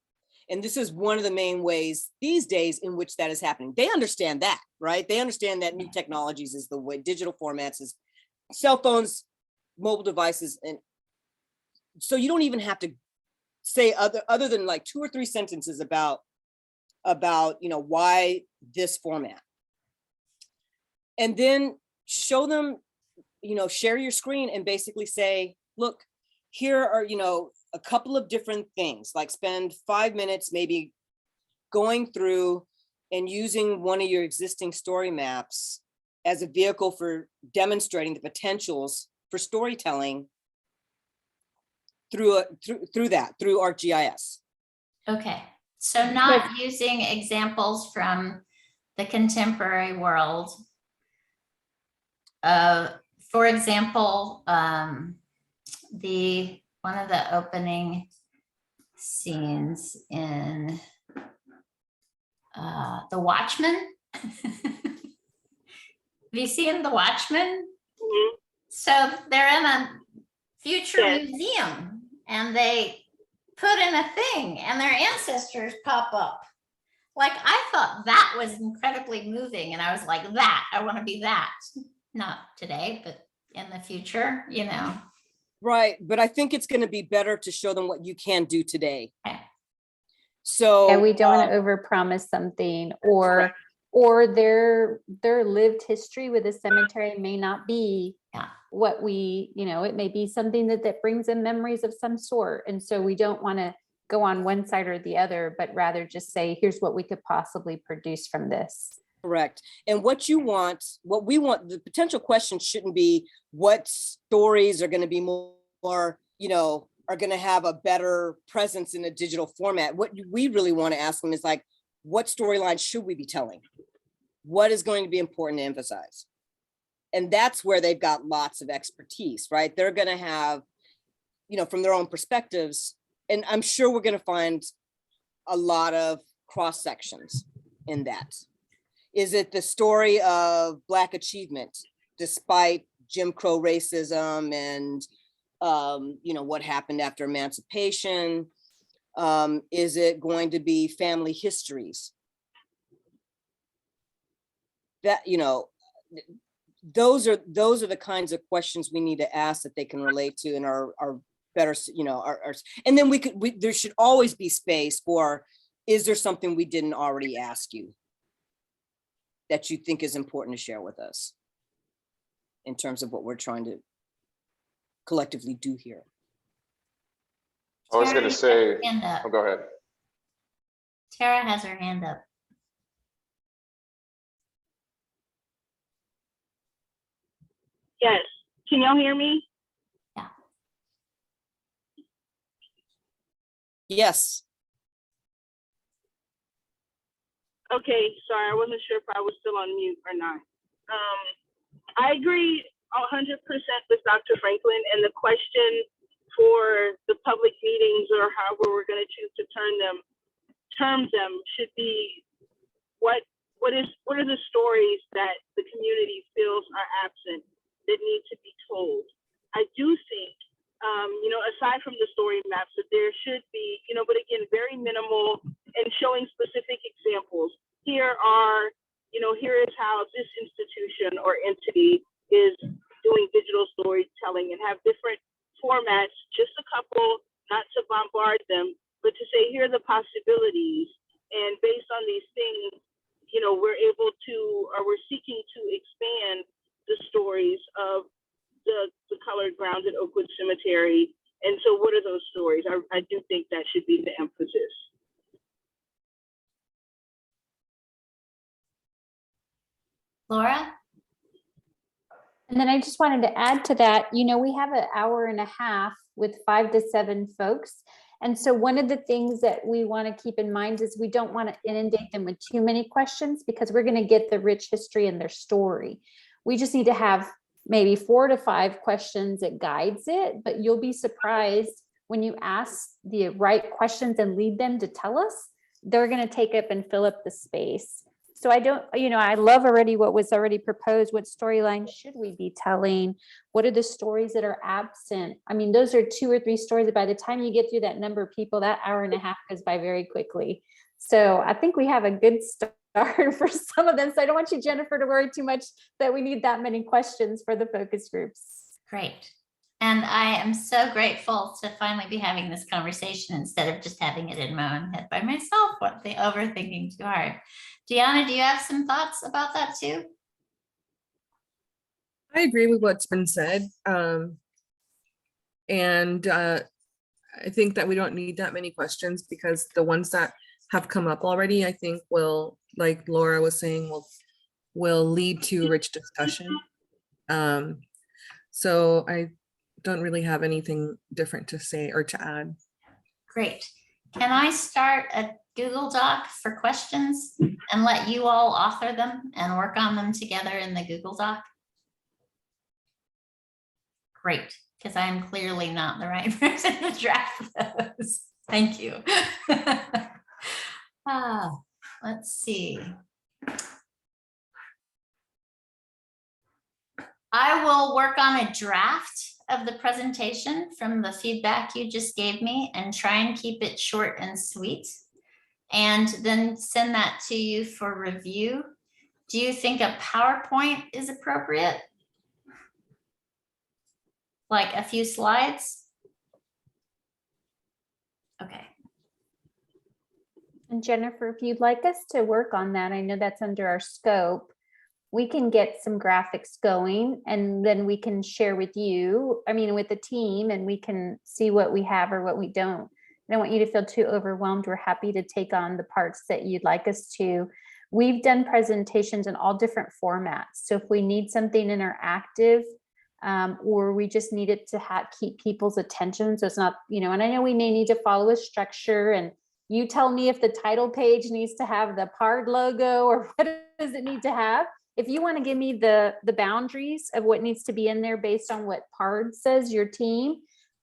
And this is one of the main ways these days in which that is happening. They understand that, right? They understand that new technologies is the way, digital formats is cell phones, mobile devices. And so you don't even have to say other than like 2 or 3 sentences about why this format. And then show them, share your screen and basically say, look, here are, a couple of different things, like spend 5 minutes maybe going through and using one of your existing story maps as a vehicle for demonstrating the potentials for storytelling through ArcGIS. Okay, so not using examples from the contemporary world. For example, one of the opening scenes in The Watchmen. Have you seen The Watchmen? Mhm. So they're in a future museum and they put in a thing and their ancestors pop up. Like, I thought that was incredibly moving, and I was like, I want to be that. Not today, but in the future, Right, but I think it's going to be better to show them what you can do today. Okay. So Yeah, we don't want to overpromise something, or their lived history with a cemetery may not be Yeah. what we, it may be something that brings in memories of some sort. And so we don't want to go on one side or the other, but rather just say, here's what we could possibly produce from this. correct. And what we want, the potential question shouldn't be what stories are going to be more, are going to have a better presence in a digital format. What we really want to ask them is like, what storyline should we be telling? What is going to be important to emphasize? And that's where they've got lots of expertise, right? They're going to have, from their own perspectives, and I'm sure we're going to find a lot of cross sections in that. Is it the story of Black achievement despite Jim Crow racism and, what happened after emancipation? Is it going to be family histories? That, those are the kinds of questions we need to ask that they can relate to and are better, and then there should always be space for, is there something we didn't already ask you that you think is important to share with us in terms of what we're trying to collectively do here? I was going to say, Hand up. oh, go ahead. Tara has her hand up. Yes. Can y'all hear me? Yes. Okay, sorry, I wasn't sure if I was still on mute or not. I agree 100% with Dr. Franklin, and the question for the public meetings, or however we're going to choose to term them, should be what are the stories that the community feels are absent that need to be told. I do think, aside from the story maps, that there should be, but again, very minimal and showing specific examples. Here is how this institution or entity is doing digital storytelling, and have different formats, just a couple, not to bombard them, but to say, here are the possibilities. And based on these things, we're seeking to expand the stories of the colored grounds at Oakwood Cemetery. And so what are those stories? I do think that should be the emphasis. Laura? And then I just wanted to add to that, we have an hour and a half with 5 to 7 folks. And so one of the things that we want to keep in mind is we don't want to inundate them with too many questions, because we're going to get the rich history and their story. We just need to have maybe 4 to 5 questions that guides it, but you'll be surprised when you ask the right questions and lead them to tell us, they're going to take up and fill up the space. So I love already what was already proposed. What storyline should we be telling? What are the stories that are absent? I mean, those are 2 or 3 stories that by the time you get through that number of people, that hour and a half goes by very quickly. So I think we have a good start for some of them. So I don't want you, Jennifer, to worry too much that we need that many questions for the focus groups. Great. And I am so grateful to finally be having this conversation instead of just having it in my own head by myself, what the overthinking too hard. Deanna, do you have some thoughts about that too? I agree with what's been said. And I think that we don't need that many questions, because the ones that have come up already, I think will, like Laura was saying, will lead to rich discussion. So I don't really have anything different to say or to add. Great. Can I start a Google Doc for questions and let you all author them and work on them together in the Google Doc? Great, because I'm clearly not the right person to draft those. Thank you. Let's see. I will work on a draft of the presentation from the feedback you just gave me and try and keep it short and sweet, and then send that to you for review. Do you think a PowerPoint is appropriate? like a few slides? Okay. And Jennifer, if you'd like us to work on that, I know that's under our scope. We can get some graphics going and then we can share with you, I mean, with the team, and we can see what we have or what we don't. I don't want you to feel too overwhelmed. We're happy to take on the parts that you'd like us to. We've done presentations in all different formats. So if we need something interactive, or we just need it to keep people's attention. So it's not, you know, and I know we may need to follow a structure, and you tell me if the title page needs to have the PARD logo or what does it need to have. If you want to give me the boundaries of what needs to be in there based on what PARD says, your team,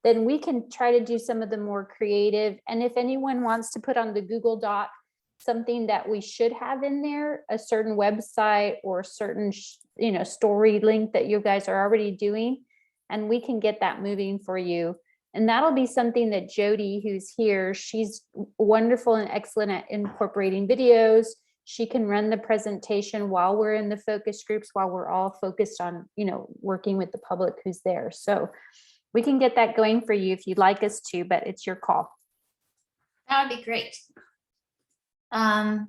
then we can try to do some of the more creative. And if anyone wants to put on the Google Doc something that we should have in there, a certain website or a certain, you know, story link that you guys are already doing, and we can get that moving for you. And that'll be something that Jody, who's here, she's wonderful and excellent at incorporating videos. She can run the presentation while we're in the focus groups, while we're all focused on, you know, working with the public who's there. So we can get that going for you if you'd like us to, but it's your call. That would be great. And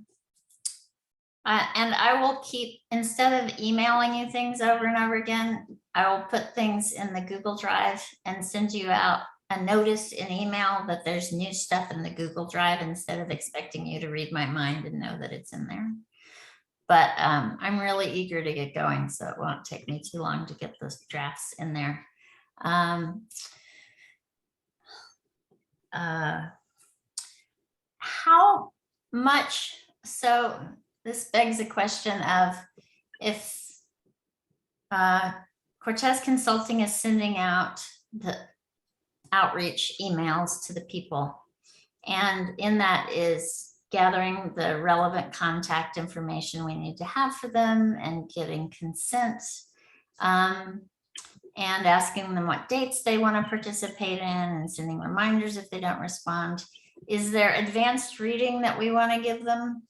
I will keep, instead of emailing you things over and over again, I will put things in the Google Drive and send you out a notice in email that there's new stuff in the Google Drive, instead of expecting you to read my mind and know that it's in there. But I'm really eager to get going, so it won't take me too long to get those drafts in there. How much, so this begs the question of, if Cortez Consulting is sending out the outreach emails to the people, and in that is gathering the relevant contact information we need to have for them and getting consent, and asking them what dates they want to participate in and sending reminders if they don't respond. Is there advanced reading that we want to give them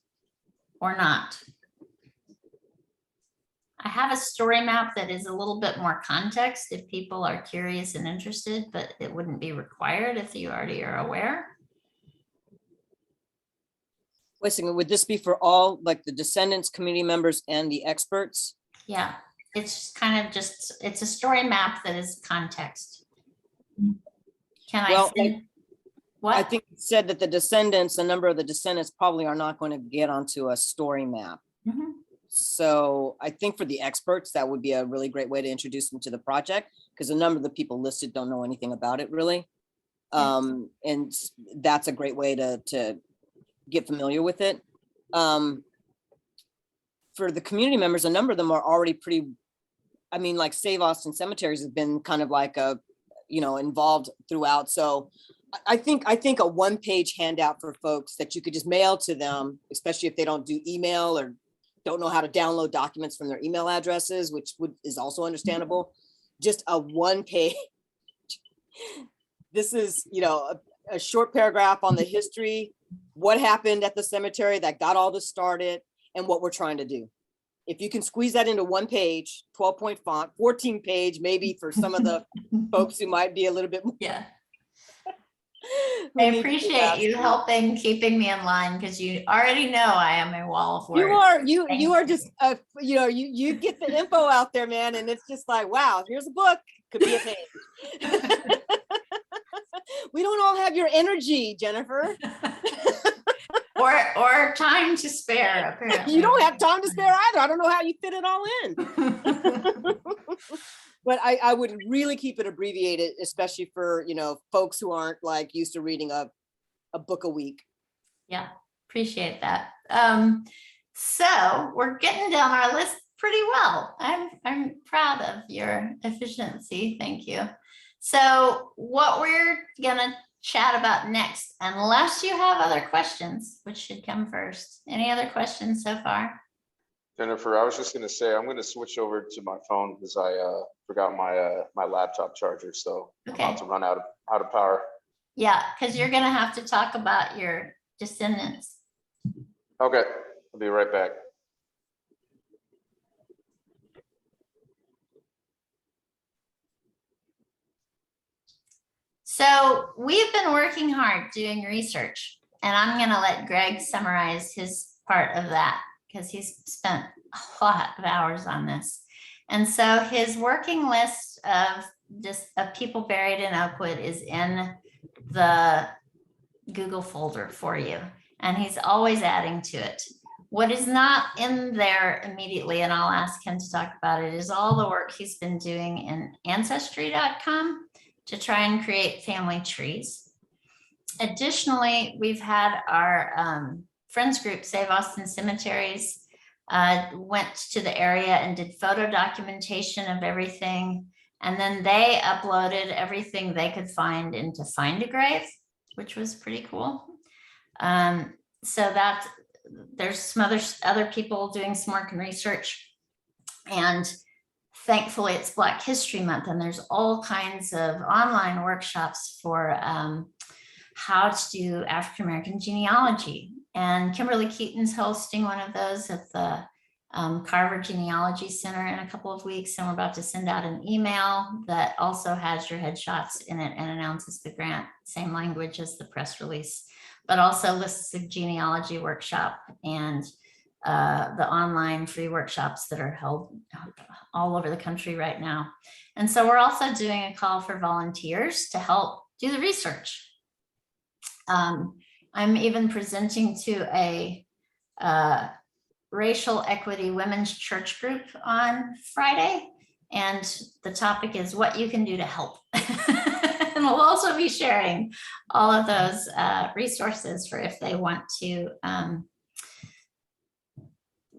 or not? I have a story map that is a little bit more context if people are curious and interested, but it wouldn't be required if you already are aware. Wait a second, would this be for all, like the descendants, community members, and the experts? Yeah, it's kind of just, it's a story map that is context. Can I Well, send, what? I think it said that the descendants, a number of the descendants probably are not going to get onto a story map. Mhm. So I think for the experts, that would be a really great way to introduce them to the project, because a number of the people listed don't know anything about it really. And that's a great way to get familiar with it. For the community members, a number of them are already pretty, I mean, like Save Austin Cemeteries has been kind of like a, you know, involved throughout. So I think a one-page handout for folks that you could just mail to them, especially if they don't do email or don't know how to download documents from their email addresses, which is also understandable. Just a one page. This is, you know, a short paragraph on the history, what happened at the cemetery that got all this started, and what we're trying to do. If you can squeeze that into one page, 12-point font, 14-page, maybe for some of the folks who might be a little bit more. Yeah. who I need to be appreciate you faster. helping, keeping me in line, because you already know I am a wall of words. You are just you know, you get the info out there, man, and it's just like, wow, here's a book, could be a page. We don't all have your energy, Jennifer. or time to spare, apparently. You don't have time to spare either. I don't know how you fit it all in. But I would really keep it abbreviated, especially for, you know, folks who aren't like used to reading a book a week. Yeah, appreciate that. So we're getting down our list pretty well. I'm proud of your efficiency. Thank you. So what we're gonna chat about next, unless you have other questions, which should come first. Any other questions so far? Jennifer, I was just gonna say, I'm gonna switch over to my phone because I forgot my laptop charger, so I'm Okay. about to run out of power. Yeah, because you're gonna have to talk about your descendants. Okay, I'll be right back. So we've been working hard doing research, and I'm going to let Greg summarize his part of that because he's spent a lot of hours on this. And so his working list of people buried in Oakwood is in the Google folder for you, and he's always adding to it. What is not in there immediately, and I'll ask him to talk about it, is all the work he's been doing in Ancestry.com to try and create family trees. Additionally, we've had our friends group, Save Austin Cemeteries, went to the area and did photo documentation of everything. And then they uploaded everything they could find into Find a Grave, which was pretty cool. So that there's some other people doing some work and research. And thankfully it's Black History Month, and there's all kinds of online workshops for how to do African-American genealogy. And Kimberly Keaton's hosting one of those at the Carver Genealogy Center in a couple of weeks. And we're about to send out an email that also has your headshots in it and announces the grant, same language as the press release, but also lists the genealogy workshop and the online free workshops that are held all over the country right now. And so we're also doing a call for volunteers to help do the research. I'm even presenting to a racial equity women's church group on Friday, and the topic is what you can do to help. And we'll also be sharing all of those resources for if they want to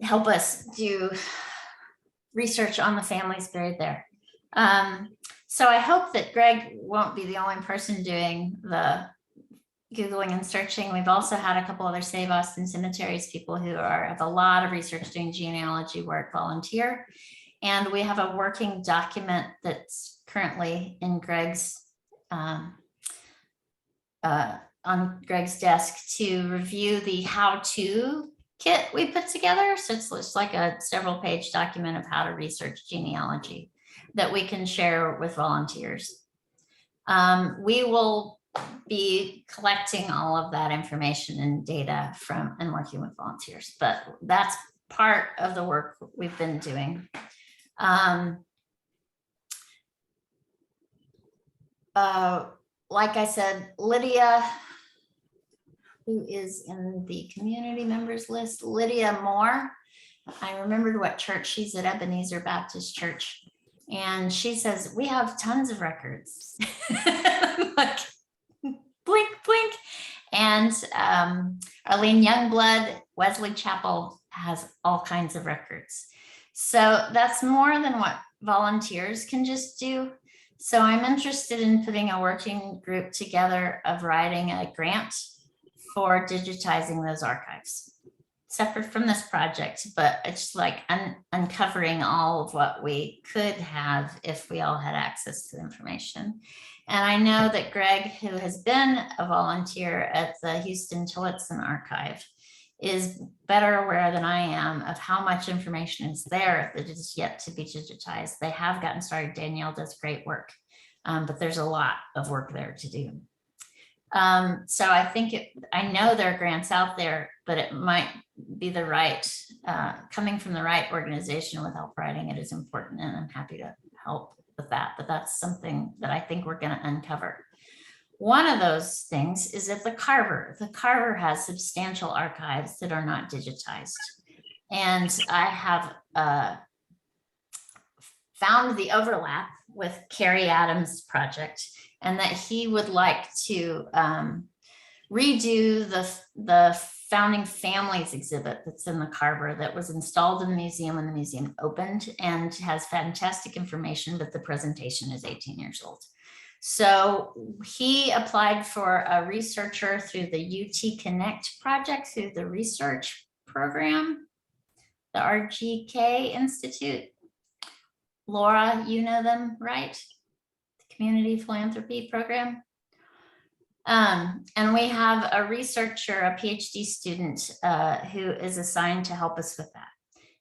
help us do research on the families buried there. So I hope that Greg won't be the only person doing the Googling and searching. We've also had a couple other Save Austin Cemeteries people who have a lot of research doing genealogy work volunteer. And we have a working document that's currently in Greg's on Greg's desk to review the how-to kit we put together. So it's just like a several-page document of how to research genealogy that we can share with volunteers. We will be collecting all of that information and data from and working with volunteers, but that's part of the work we've been doing. Like I said, Lydia, who is in the community members list, Lydia Moore, I remembered what church she's at, Ebenezer Baptist Church, and she says we have tons of records. Like, blink, blink. And Arlene Youngblood, Wesley Chapel has all kinds of records. So that's more than what volunteers can just do. So I'm interested in putting a working group together of writing a grant for digitizing those archives, separate from this project, but it's like uncovering all of what we could have if we all had access to the information. And I know that Greg, who has been a volunteer at the Houston Tillotson Archive, is better aware than I am of how much information is there that is yet to be digitized. They have gotten started. Danielle does great work, but there's a lot of work there to do. So I think I know there are grants out there, but it might be the right, coming from the right organization with help writing it is important, and I'm happy to help with that, but that's something that I think we're going to uncover. One of those things is at the Carver. The Carver has substantial archives that are not digitized. And I have found the overlap with Carrie Adams' project, and that he would like to redo the Founding Families exhibit that's in the Carver that was installed in the museum when the museum opened and has fantastic information, but the presentation is 18 years old. So he applied for a researcher through the UT Connect project, through the research program, the RGK Institute. Laura, you know them, right? The Community Philanthropy Program. And we have a researcher, a PhD student who is assigned to help us with that.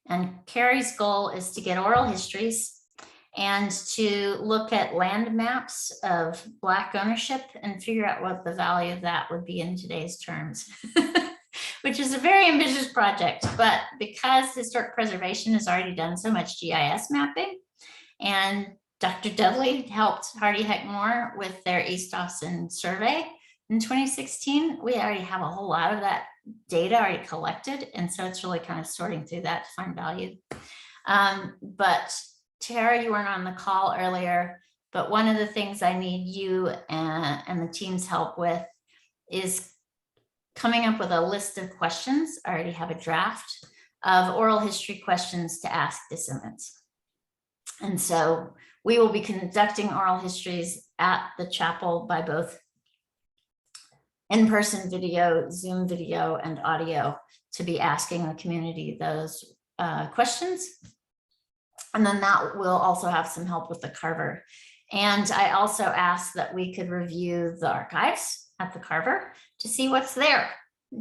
And Carrie's goal is to get oral histories and to look at land maps of Black ownership and figure out what the value of that would be in today's terms, which is a very ambitious project. But because historic preservation has already done so much GIS mapping, and Dr. Dudley helped Hardy Heckmore with their East Austin survey in 2016, we already have a whole lot of that data already collected. And so it's really kind of sorting through that to find value. But Tara, you weren't on the call earlier, but one of the things I need you and the team's help with is coming up with a list of questions. I already have a draft of oral history questions to ask descendants. And so we will be conducting oral histories at the chapel by both in-person video, Zoom video, and audio to be asking the community those questions. And then that will also have some help with the Carver. And I also asked that we could review the archives at the Carver to see what's there,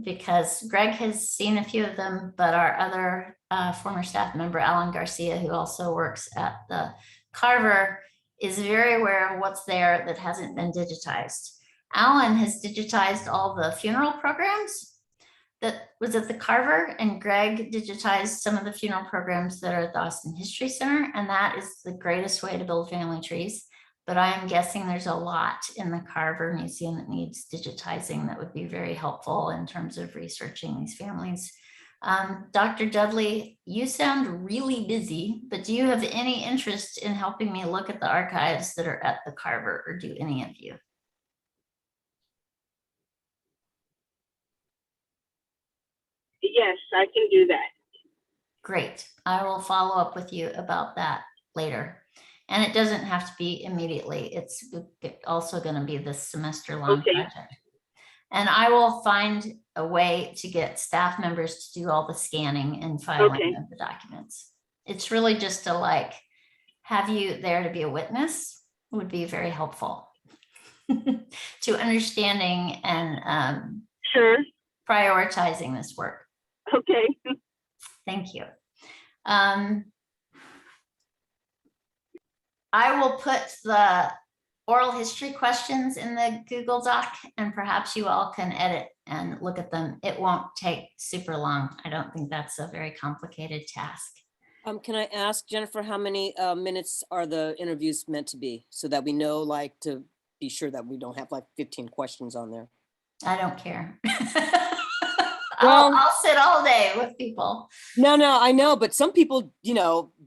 because Greg has seen a few of them, but our other former staff member, Alan Garcia, who also works at the Carver, is very aware of what's there that hasn't been digitized. Alan has digitized all the funeral programs that was at the Carver, and Greg digitized some of the funeral programs that are at the Austin History Center, and that is the greatest way to build family trees. But I am guessing there's a lot in the Carver Museum that needs digitizing that would be very helpful in terms of researching these families. Dr. Dudley, you sound really busy, but do you have any interest in helping me look at the archives that are at the Carver, or do any of you? Yes, I can do that. Great. I will follow up with you about that later. And it doesn't have to be immediately. It's also going to be this semester-long project. And I will find a way to get staff members to do all the scanning and filing of the documents. It's really just to like have you there to be a witness would be very helpful to understanding and Sure. prioritizing this work. Okay. Thank you. I will put the oral history questions in the Google Doc, and perhaps you all can edit and look at them. It won't take super long. I don't think that's a very complicated task. Can I ask Jennifer, how many minutes are the interviews meant to be, so that we know, like, to be sure that we don't have like 15 questions on there? I don't care. Well, I'll sit all day with people. No, I know, but some people,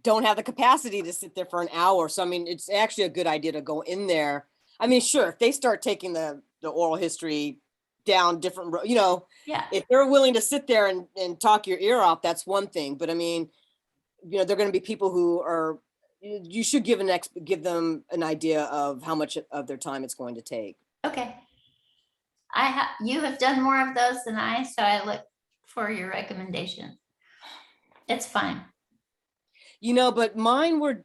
don't have the capacity to sit there for an hour. So, I mean, it's actually a good idea to go in there. I mean, sure, if they start taking the oral history down different, Yeah. if they're willing to sit there and talk your ear off, that's one thing. But I mean, they're going to be people who are, you should give them an idea of how much of their time it's going to take. Okay. You have done more of those than I, so I look for your recommendation. It's fine. But mine were,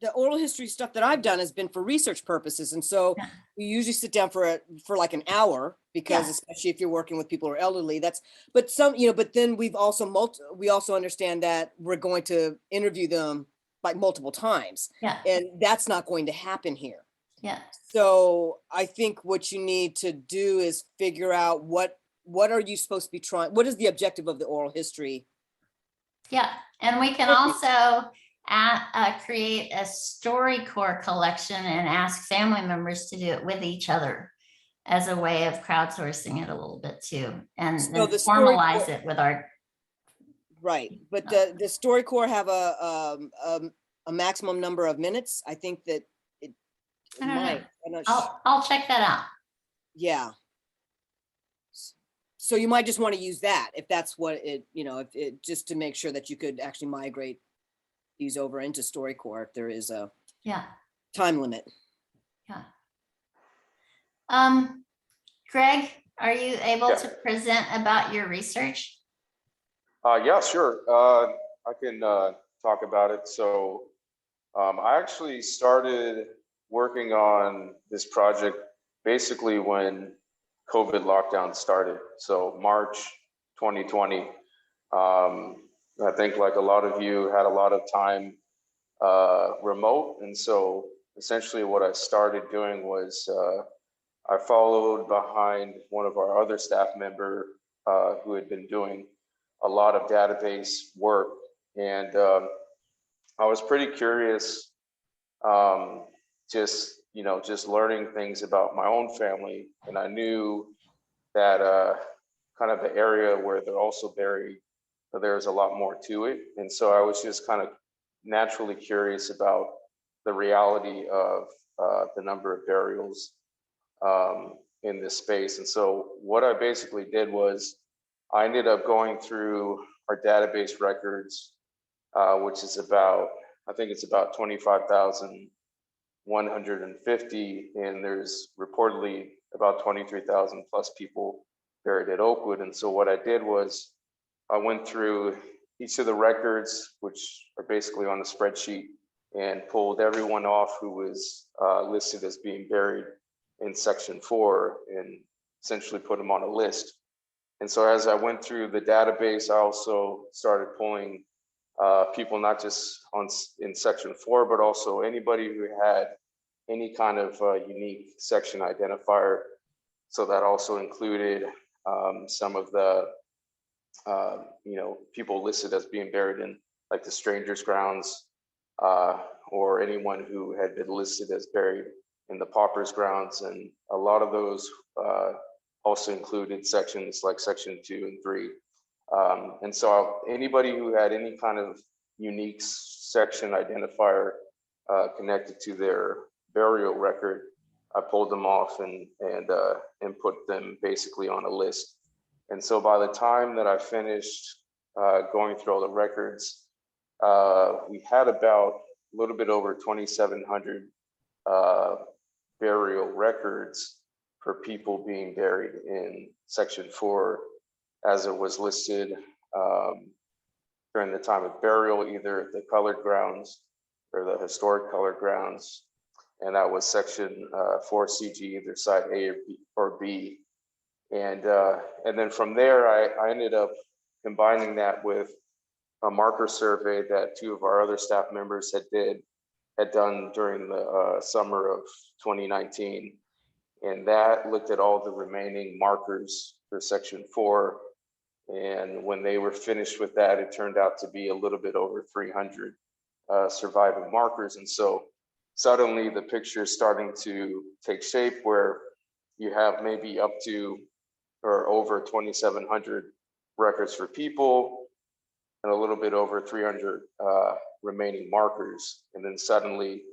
the oral history stuff that I've done has been for research purposes. And so we usually sit down for like an hour, because especially if you're working with people who are elderly, but then we also understand that we're going to interview them like multiple times. Yeah. And that's not going to happen here. Yeah. So I think what you need to do is figure out what are you supposed to be trying, what is the objective of the oral history? Yeah, and we can also create a StoryCorps collection and ask family members to do it with each other as a way of crowdsourcing it a little bit too, and then formalize it with our. Right, but the StoryCorps have a maximum number of minutes. I think that it might. I'll check that out. Yeah. So you might just want to use that if that's what it, just to make sure that you could actually migrate these over into StoryCorps if there is a time limit. Yeah. Greg, are you able to present about your research? Yeah, sure. I can talk about it. So I actually started working on this project basically when COVID lockdown started. So March 2020. I think like a lot of you had a lot of time remote. And so essentially what I started doing was I followed behind one of our other staff member who had been doing a lot of database work. And I was pretty curious, just learning things about my own family. And I knew that kind of the area where they're also buried, there's a lot more to it. And so I was just kind of naturally curious about the reality of the number of burials in this space. And so what I basically did was I ended up going through our database records, which is about, I think it's about 25,150, and there's reportedly about 23,000 plus people buried at Oakwood. And so what I did was I went through each of the records, which are basically on the spreadsheet, and pulled everyone off who was listed as being buried in section 4 and essentially put them on a list. And so as I went through the database, I also started pulling people not just in section 4, but also anybody who had any kind of unique section identifier. So that also included some of the people listed as being buried in like the strangers grounds, or anyone who had been listed as buried in the paupers grounds. And a lot of those also included sections like section 2 and 3. And so anybody who had any kind of unique section identifier connected to their burial record, I pulled them off and put them basically on a list. And so by the time that I finished going through all the records, we had about a little bit over 2,700 burial records for people being buried in section 4 as it was listed during the time of burial, either the colored grounds or the historic colored grounds. And that was section 4 CG, either side A or B. And then from there, I ended up combining that with a marker survey that 2 of our other staff members had done during the summer of 2019. And that looked at all the remaining markers for section 4. And when they were finished with that, it turned out to be a little bit over 300 surviving markers. And so suddenly the picture is starting to take shape where you have maybe up to or over 2,700 records for people and a little bit over 300 remaining markers. And then suddenly,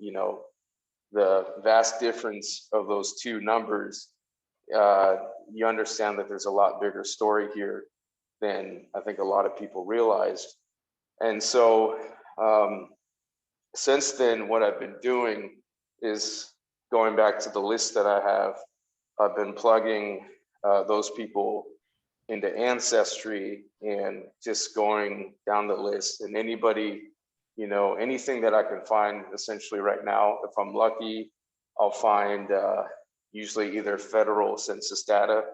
the vast difference of those 2 numbers, you understand that there's a lot bigger story here than I think a lot of people realized. And so since then, what I've been doing is going back to the list that I have. I've been plugging those people into Ancestry and just going down the list, and anybody, anything that I can find essentially right now. If I'm lucky, I'll find usually either federal census data,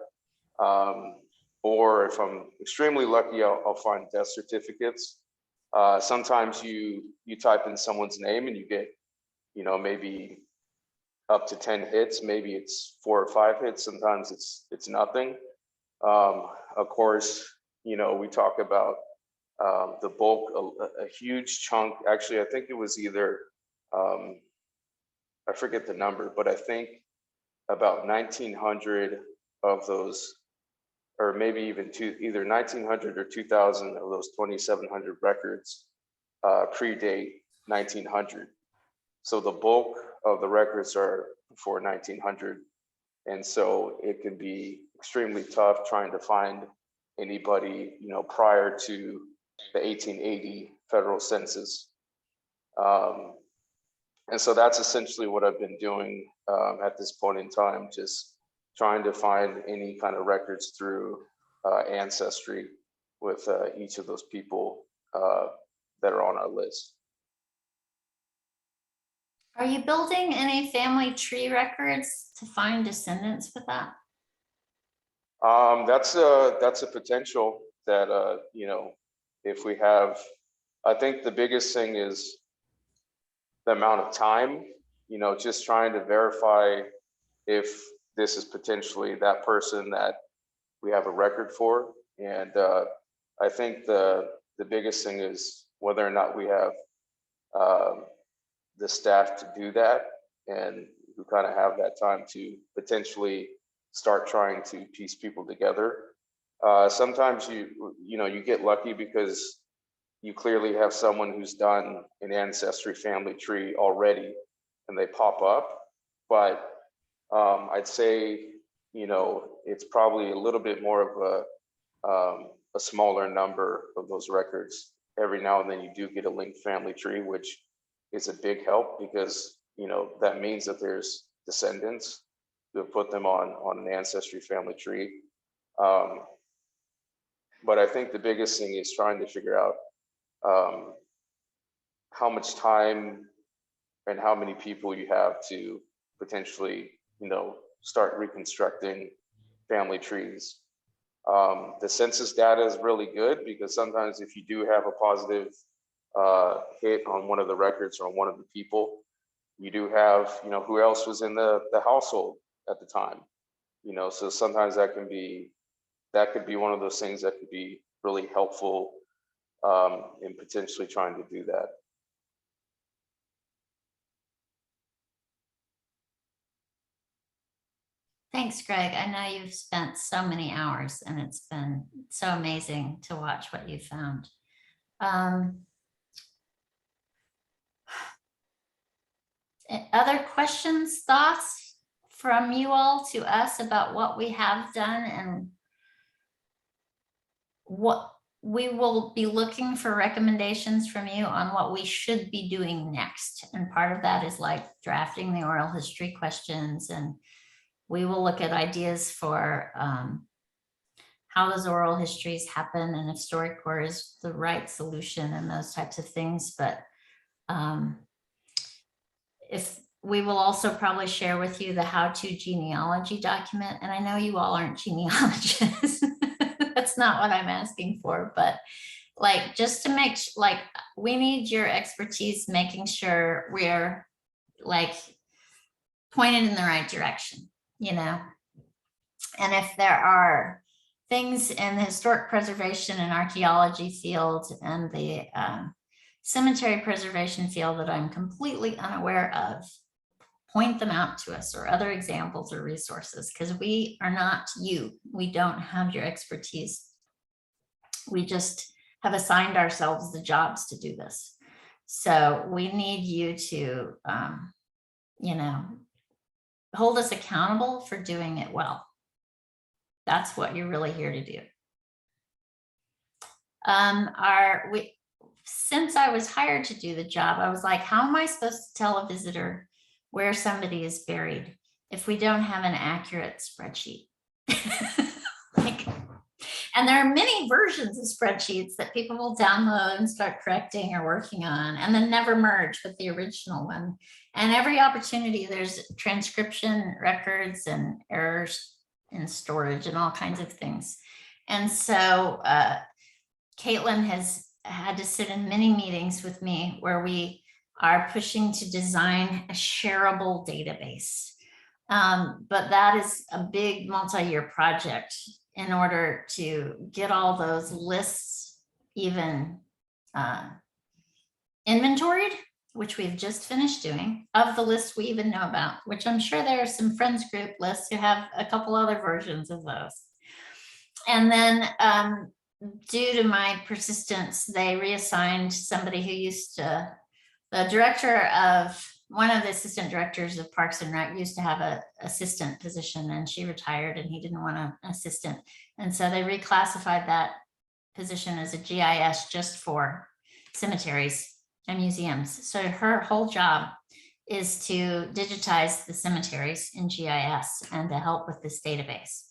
or if I'm extremely lucky, I'll find death certificates. Sometimes you type in someone's name and you get, maybe up to 10 hits, maybe it's 4 or 5 hits. Sometimes it's nothing. Of course, we talk about the bulk, a huge chunk. Actually, I think it was either, I forget the number, but I think about 1,900 of those, or maybe even either 1,900 or 2,000 of those 2,700 records predate 1900. So the bulk of the records are before 1900. And so it can be extremely tough trying to find anybody, prior to the 1880 federal census. And so that's essentially what I've been doing at this point in time, just trying to find any kind of records through Ancestry with each of those people that are on our list. Are you building any family tree records to find descendants with that? That's a potential that, if we have, I think the biggest thing is the amount of time, you know, just trying to verify if this is potentially that person that we have a record for. And I think the biggest thing is whether or not we have the staff to do that, and who kind of have that time to potentially start trying to piece people together. Sometimes you get lucky because you clearly have someone who's done an ancestry family tree already and they pop up. But I'd say, you know, it's probably a little bit more of a smaller number of those records. Every now and then you do get a linked family tree, which is a big help because, you know, that means that there's descendants who have put them on an ancestry family tree. But I think the biggest thing is trying to figure out how much time and how many people you have to potentially, you know, start reconstructing family trees. The census data is really good because sometimes if you do have a positive hit on one of the records or on one of the people, you do have, you know, who else was in the household at the time, you know, so sometimes that could be one of those things that could be really helpful in potentially trying to do that. Thanks, Greg. I know you've spent so many hours and it's been so amazing to watch what you found. Other questions, thoughts from you all to us about what we have done and what we will be looking for recommendations from you on what we should be doing next. And part of that is like drafting the oral history questions, and we will look at ideas for how those oral histories happen and if StoryCorps is the right solution and those types of things. But if we will also probably share with you the how-to genealogy document. And I know you all aren't genealogists. That's not what I'm asking for, but like, just to make, like, we need your expertise making sure we're like pointed in the right direction, you know? And if there are things in the historic preservation and archaeology field and the cemetery preservation field that I'm completely unaware of, point them out to us, or other examples or resources, because we are not you. We don't have your expertise. We just have assigned ourselves the jobs to do this. So we need you to, you know, hold us accountable for doing it well. That's what you're really here to do. Since I was hired to do the job, I was like, how am I supposed to tell a visitor where somebody is buried if we don't have an accurate spreadsheet? And there are many versions of spreadsheets that people will download and start correcting or working on, and then never merge with the original one. And every opportunity, there's transcription records and errors in storage and all kinds of things. And so Caitlen has had to sit in many meetings with me where we are pushing to design a shareable database. But that is a big multi-year project in order to get all those lists even inventoried, which we've just finished doing, of the lists we even know about, which I'm sure there are some friends group lists who have a couple other versions of those. And then due to my persistence, they reassigned somebody who used to, the director of, one of the assistant directors of Parks and Rec used to have an assistant position, and she retired and he didn't want an assistant. And so they reclassified that position as a GIS just for cemeteries and museums. So her whole job is to digitize the cemeteries in GIS and to help with this database.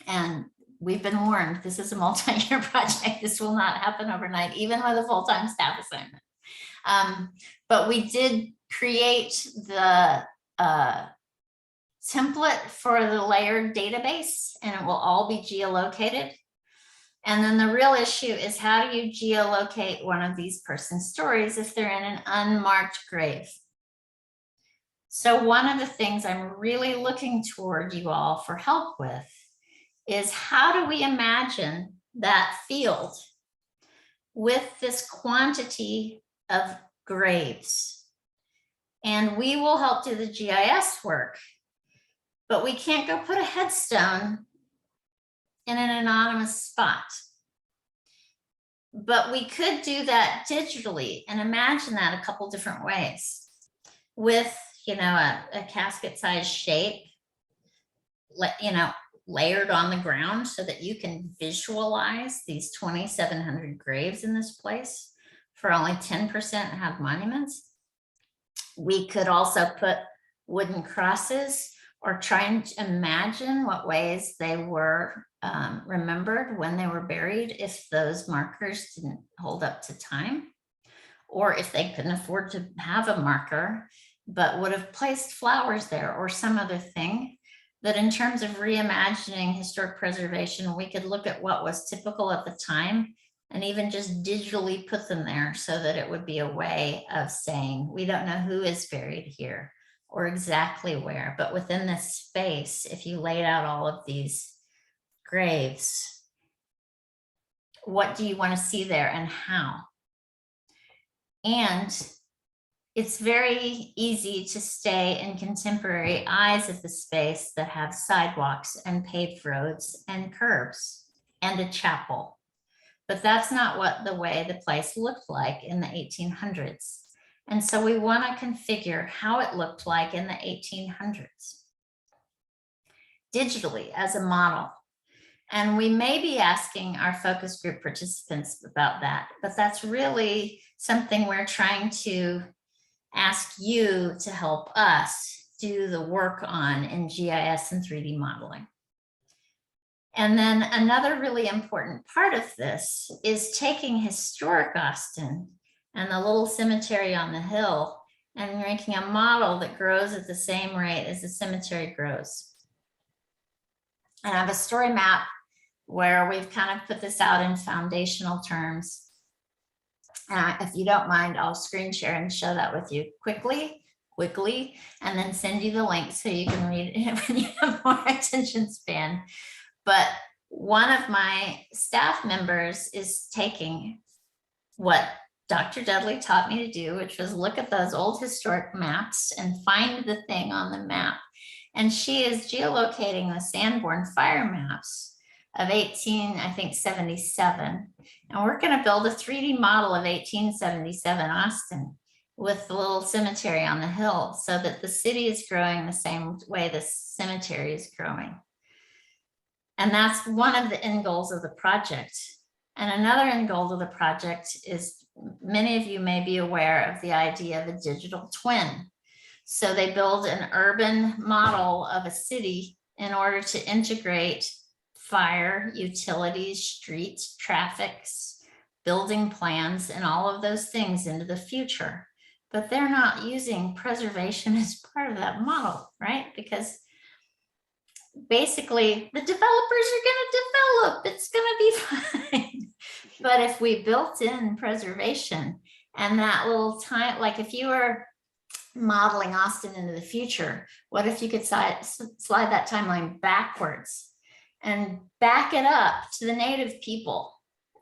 And we've been warned, this is a multi-year project. This will not happen overnight, even with a full-time staff assignment. But we did create the template for the layered database, and it will all be geolocated. And then the real issue is, how do you geolocate one of these person's stories if they're in an unmarked grave? So one of the things I'm really looking toward you all for help with is, how do we imagine that field with this quantity of graves? And we will help do the GIS work, but we can't go put a headstone in an anonymous spot. But we could do that digitally and imagine that a couple different ways with, you know, a casket size shape, you know, layered on the ground so that you can visualize these 2,700 graves in this place. For only 10% have monuments. We could also put wooden crosses, or try and imagine what ways they were remembered when they were buried, if those markers didn't hold up to time, or if they couldn't afford to have a marker, but would have placed flowers there or some other thing. That in terms of reimagining historic preservation, we could look at what was typical at the time and even just digitally put them there, so that it would be a way of saying, we don't know who is buried here or exactly where, but within this space, if you laid out all of these graves, what do you want to see there and how? And it's very easy to stay in contemporary eyes of the space that have sidewalks and paved roads and curbs and a chapel. But that's not what the way the place looked like in the 1800s. And so we want to configure how it looked like in the 1800s digitally as a model. And we may be asking our focus group participants about that, but that's really something we're trying to ask you to help us do the work on in GIS and 3D modeling. And then another really important part of this is taking historic Austin and the little cemetery on the hill and making a model that grows at the same rate as the cemetery grows. And I have a story map where we've kind of put this out in foundational terms. If you don't mind, I'll screen share and show that with you quickly, and then send you the link so you can read it when you have more attention span. But one of my staff members is taking what Dr. Dudley taught me to do, which was look at those old historic maps and find the thing on the map. And she is geolocating the Sanborn fire maps of 1877. And we're going to build a 3D model of 1877 Austin with the little cemetery on the hill, so that the city is growing the same way the cemetery is growing. And that's one of the end goals of the project. And another end goal of the project is, many of you may be aware of the idea of a digital twin. So they build an urban model of a city in order to integrate fire, utilities, streets, traffics, building plans, and all of those things into the future. But they're not using preservation as part of that model, right? Because basically the developers are going to develop, it's going to be fine. But if we built in preservation and that little time, like if you were modeling Austin into the future, what if you could slide that timeline backwards and back it up to the native people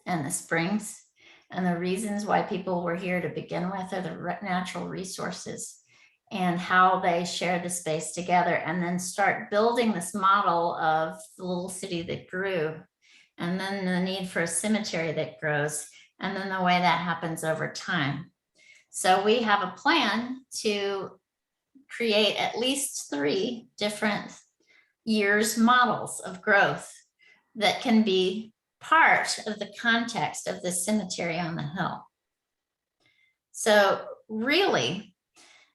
and the springs and the reasons why people were here to begin with, or the natural resources and how they share the space together, and then start building this model of the little city that grew, and then the need for a cemetery that grows, and then the way that happens over time. So we have a plan to create at least 3 different years models of growth that can be part of the context of the cemetery on the hill. So really,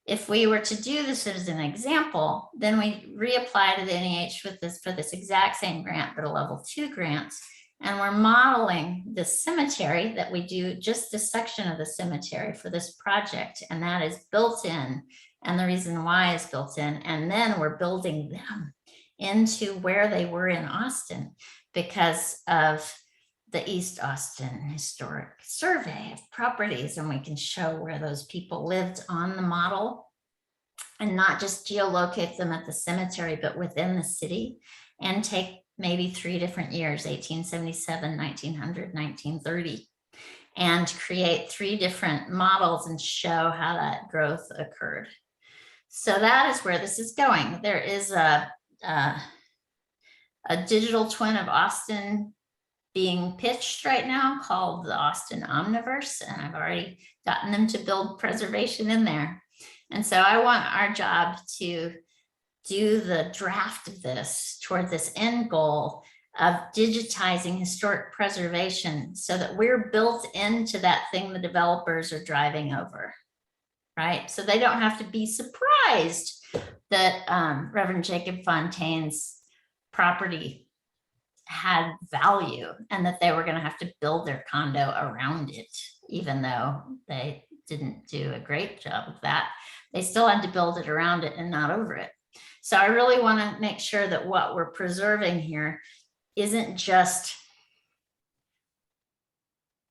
if we were to do this as an example, then we reapply to the NEH with this for this exact same grant, but a level 2 grant. And we're modeling the cemetery that we do, just this section of the cemetery for this project. And that is built in, and the reason why is built in. And then we're building them into where they were in Austin because of the East Austin Historic Survey of Properties, and we can show where those people lived on the model and not just geolocate them at the cemetery, but within the city, and take maybe 3 different years, 1877, 1900, 1930, and create 3 different models and show how that growth occurred. So that is where this is going. There is a digital twin of Austin being pitched right now called the Austin Omniverse, and I've already gotten them to build preservation in there. And so I want our job to do the draft of this toward this end goal of digitizing historic preservation so that we're built into that thing the developers are driving over, right? So they don't have to be surprised that Reverend Jacob Fontaine's property had value and that they were going to have to build their condo around it, even though they didn't do a great job of that. They still had to build it around it and not over it. So I really want to make sure that what we're preserving here isn't just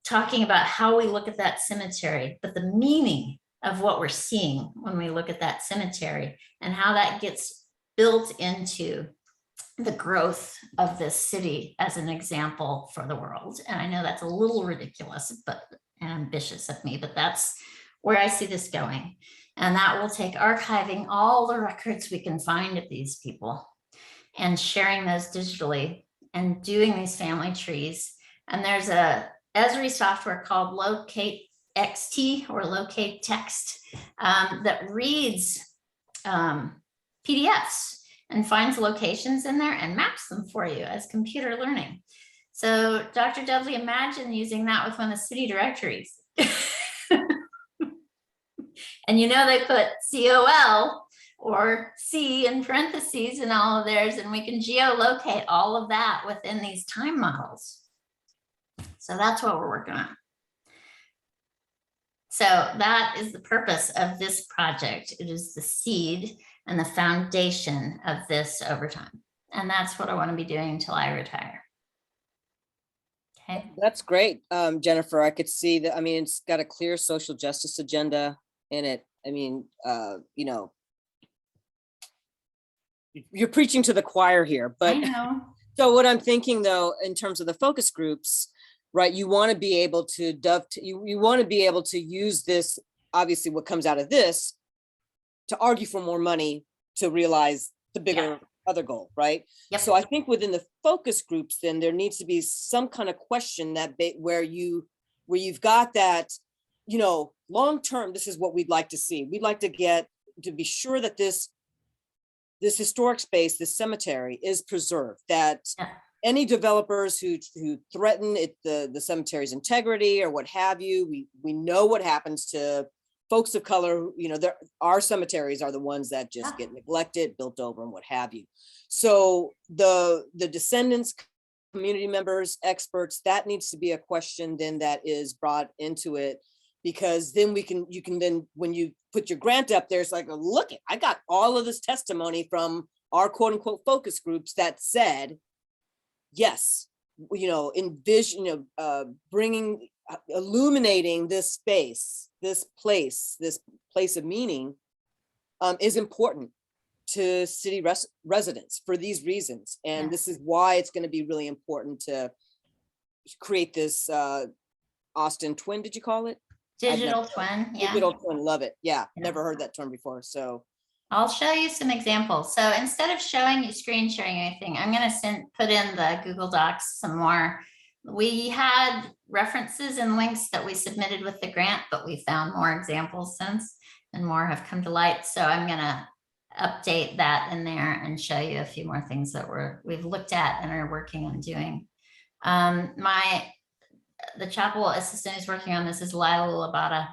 talking about how we look at that cemetery, but the meaning of what we're seeing when we look at that cemetery and how that gets built into the growth of this city as an example for the world. And I know that's a little ridiculous, but ambitious of me, but that's where I see this going. And that will take archiving all the records we can find of these people and sharing those digitally and doing these family trees. And there's a Esri software called Locate XT or Locate Text that reads PDFs and finds locations in there and maps them for you as computer learning. So Dr. Dudley, imagine using that with one of the city directories. And you know, they put COL or C in parentheses in all of theirs, and we can geolocate all of that within these time models. So that's what we're working on. So that is the purpose of this project. It is the seed and the foundation of this over time. And that's what I want to be doing until I retire. Okay. That's great, Jennifer. I could see that. I mean, it's got a clear social justice agenda in it. I mean, you know, you're preaching to the choir here, but I know. So what I'm thinking though, in terms of the focus groups, right, you want to be able to you want to be able to use this, obviously what comes out of this, to argue for more money to realize the bigger other goal, right? Yep. So I think within the focus groups, then there needs to be some kind of question that where you've got that, you know, long term, this is what we'd like to see. We'd like to get to be sure that this historic space, this cemetery, is preserved, that any developers who threaten the cemetery's integrity or what have you, we know what happens to folks of color. You know, our cemeteries are the ones that just get neglected, built over, and what have you. So the descendants, community members, experts, that needs to be a question then that is brought into it, because then you can then, when you put your grant up there, it's like, look, I got all of this testimony from our quote unquote focus groups that said, yes, you know, envision, bringing, illuminating this space, this place of meaning is important to city residents for these reasons. And this is why it's going to be really important to create this Austin twin, did you call it? Digital twin, Digital twin, love it. Yeah, never heard that term before. So I'll show you some examples. So instead of showing you screen sharing anything, I'm going to put in the Google Docs some more. We had references and links that we submitted with the grant, but we found more examples since, and more have come to light. So I'm going to update that in there and show you a few more things that we've looked at and are working on doing. The chapel assistant who's working on this is Lila Labata,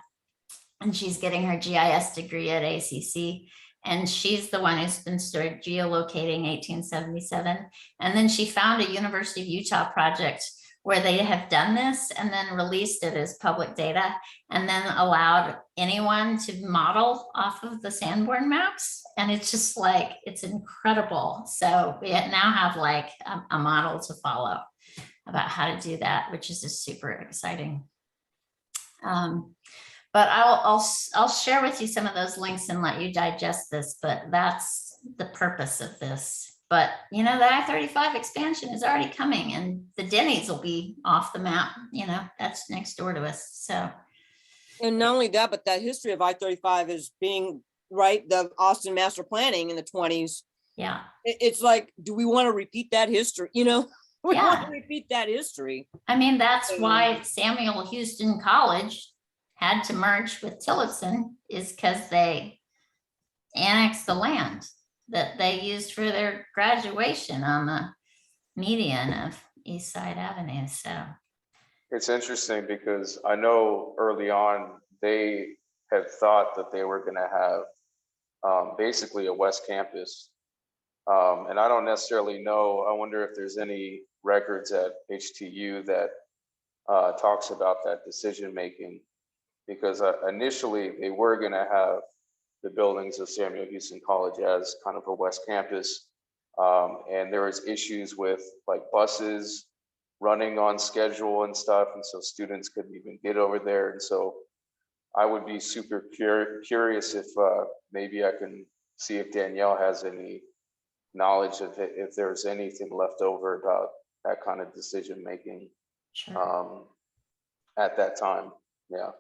and she's getting her GIS degree at ACC. And she's the one who's been started geolocating 1877. And then she found a University of Utah project where they have done this and then released it as public data and then allowed anyone to model off of the Sanborn maps. And it's just like, it's incredible. So we now have like a model to follow. about how to do that, which is just super exciting. But I'll share with you some of those links and let you digest this, but that's the purpose of this. But you know, the I-35 expansion is already coming and the Denny's will be off the map, you know, that's next door to us. So, And not only that, but that history of I-35 is being, right, the Austin master planning in the 20s. yeah. It's like, do we want to repeat that history? You know, we want Yeah. to repeat that history. I mean, that's why Samuel Houston College had to merge with Tillotson, is because they annexed the land that they used for their graduation on the median of East Side Avenue. So, It's interesting because I know early on they had thought that they were going to have basically a West Campus. And I don't necessarily know, I wonder if there's any records at HTU that talks about that decision making, because initially they were going to have the buildings of Samuel Houston College as kind of a West Campus. And there was issues with like buses running on schedule and stuff. And so students couldn't even get over there. And so I would be super curious if maybe I can see if Danielle has any knowledge of it, if there's anything left over about that kind of decision making sure. at that time. Yeah.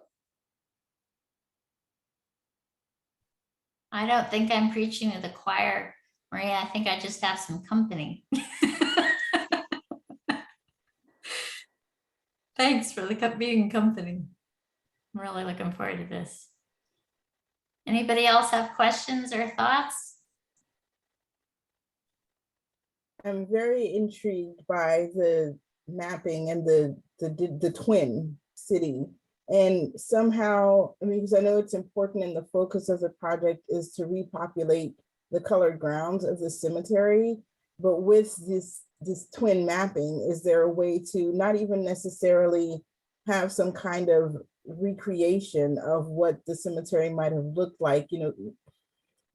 I don't think I'm preaching to the choir, Maria. I think I just have some company. Thanks for being company. I'm really looking forward to this. Anybody else have questions or thoughts? I'm very intrigued by the mapping and the twin city. And somehow, I mean, because I know it's important and the focus of the project is to repopulate the colored grounds of the cemetery. But with this twin mapping, is there a way to not even necessarily have some kind of recreation of what the cemetery might have looked like,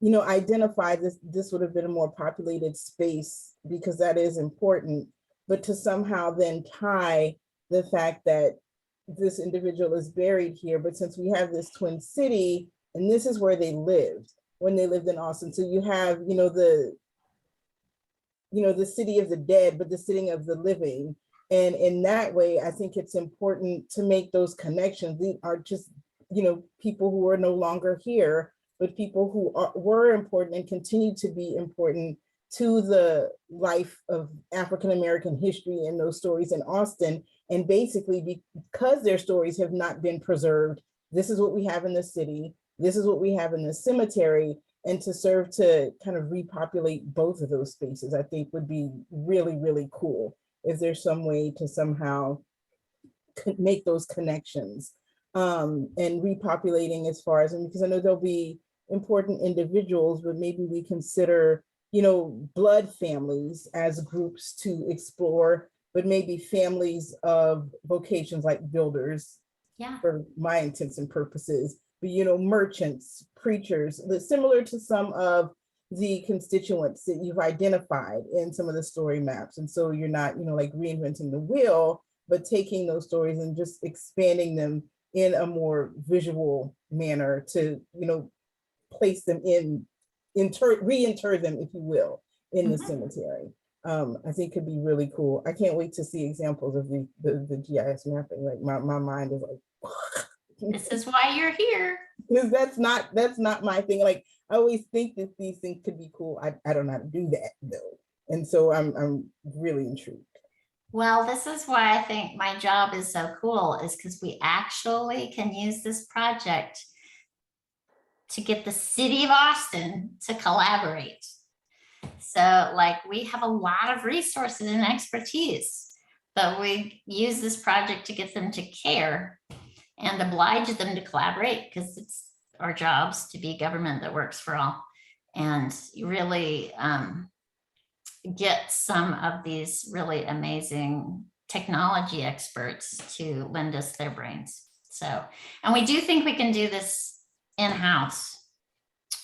identify this would have been a more populated space, because that is important, but to somehow then tie the fact that this individual is buried here, but since we have this twin city, and this is where they lived when they lived in Austin. So you have, the city of the dead, but the city of the living. And in that way, I think it's important to make those connections. These are just, people who are no longer here, but people who were important and continue to be important to the life of African-American history and those stories in Austin. And basically, because their stories have not been preserved, this is what we have in the city, this is what we have in the cemetery, and to serve to kind of repopulate both of those spaces, I think would be really, really cool. If there's some way to somehow make those connections and repopulating as far as, because I know there'll be important individuals, but maybe we consider, blood families as groups to explore, but maybe families of vocations like builders, Yeah. for my intents and purposes, but merchants, preachers, similar to some of the constituents that you've identified in some of the story maps. And so you're not, like reinventing the wheel, but taking those stories and just expanding them in a more visual manner to, place them reinter them, if you will, in the cemetery. I think could be really cool. I can't wait to see examples of the GIS mapping. Like my mind is like, This is why you're here. because that's not my thing. Like I always think that these things could be cool. I don't know how to do that though. And so I'm really intrigued. Well, this is why I think my job is so cool, is because we actually can use this project to get the city of Austin to collaborate. So like we have a lot of resources and expertise, but we use this project to get them to care and oblige them to collaborate, because it's our jobs to be government that works for all, and really get some of these really amazing technology experts to lend us their brains. So, and we do think we can do this in-house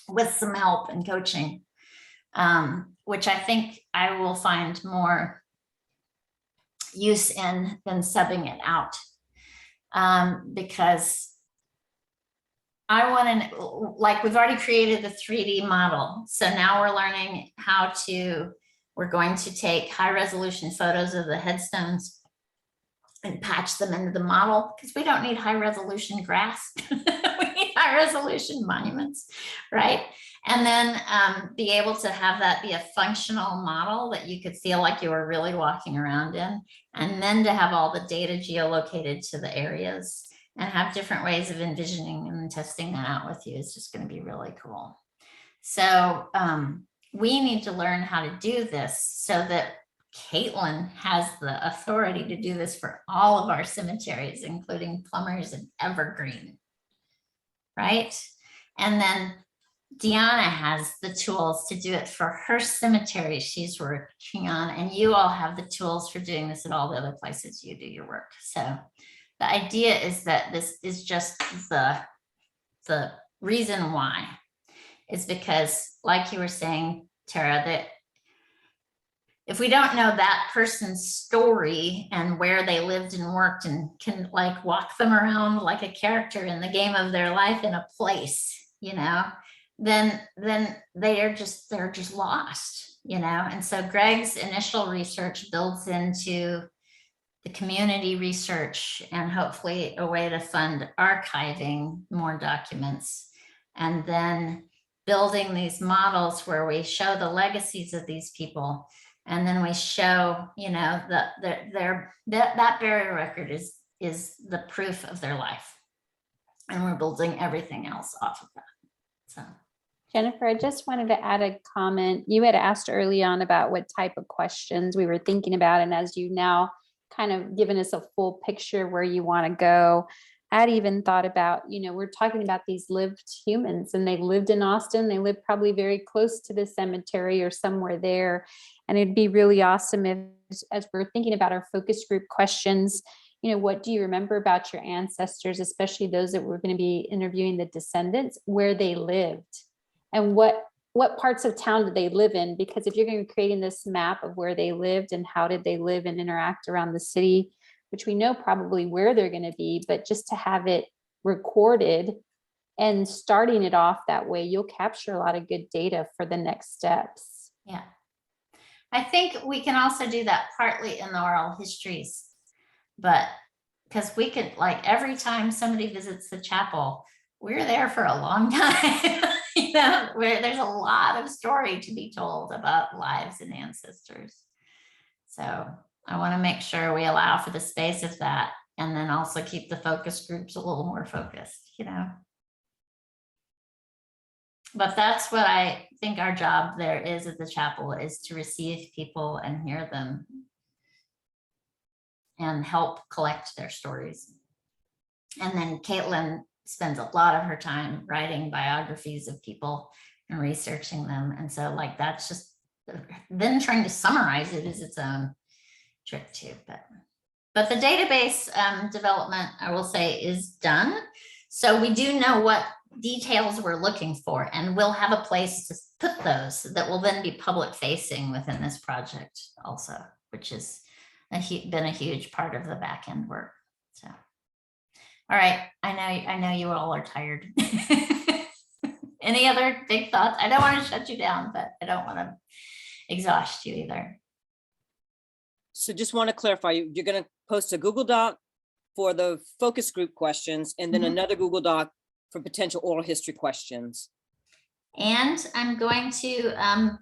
with some help and coaching, which I think I will find more use in than subbing it out. Because I want to, like, we've already created the 3D model. So now we're learning how to, we're going to take high resolution photos of the headstones and patch them into the model, because we don't need high resolution grass. We need high resolution monuments, right? And then be able to have that be a functional model that you could feel like you were really walking around in. And then to have all the data geolocated to the areas and have different ways of envisioning and testing that out with you is just going to be really cool. So we need to learn how to do this so that Caitlen has the authority to do this for all of our cemeteries, including Plumbers and Evergreen, right? And then Deanna has the tools to do it for her cemetery she's working on, and you all have the tools for doing this at all the other places you do your work. So the idea is that this is just the reason why is because, like you were saying, Tara, that if we don't know that person's story and where they lived and worked and can like walk them around like a character in the game of their life in a place, you know, then they're just lost, you know. And so Greg's initial research builds into the community research and hopefully a way to fund archiving more documents, and then building these models where we show the legacies of these people. And then we show, you know, that burial record is the proof of their life. And we're building everything else off of that. So, Jennifer, I just wanted to add a comment. You had asked early on about what type of questions we were thinking about. And as you now kind of given us a full picture where you want to go, I'd even thought about, you know, we're talking about these lived humans, and they lived in Austin. They lived probably very close to the cemetery or somewhere there. And it'd be really awesome if, as we're thinking about our focus group questions, you know, what do you remember about your ancestors, especially those that we're going to be interviewing, the descendants, where they lived and what parts of town did they live in? Because if you're going to be creating this map of where they lived and how did they live and interact around the city, which we know probably where they're going to be, but just to have it recorded and starting it off that way, you'll capture a lot of good data for the next steps. yeah. I think we can also do that partly in the oral histories, but because we could, like, every time somebody visits the chapel, we're there for a long time. You know, where there's a lot of story to be told about lives and ancestors. So I want to make sure we allow for the space of that, and then also keep the focus groups a little more focused, you know. But that's what I think our job there is at the chapel, is to receive people and hear them and help collect their stories. And then Caitlen spends a lot of her time writing biographies of people and researching them. And so, like, that's just, then trying to summarize it is its own trick too. But the database development, I will say, is done. So we do know what details we're looking for, and we'll have a place to put those that will then be public facing within this project also, which has been a huge part of the back end work. So, all right, I know you all are tired. Any other big thoughts? I don't want to shut you down, but I don't want to exhaust you either. So just want to clarify, you're going to post a Google Doc for the focus group questions, and then another Google Doc for potential oral history questions. And I'm going to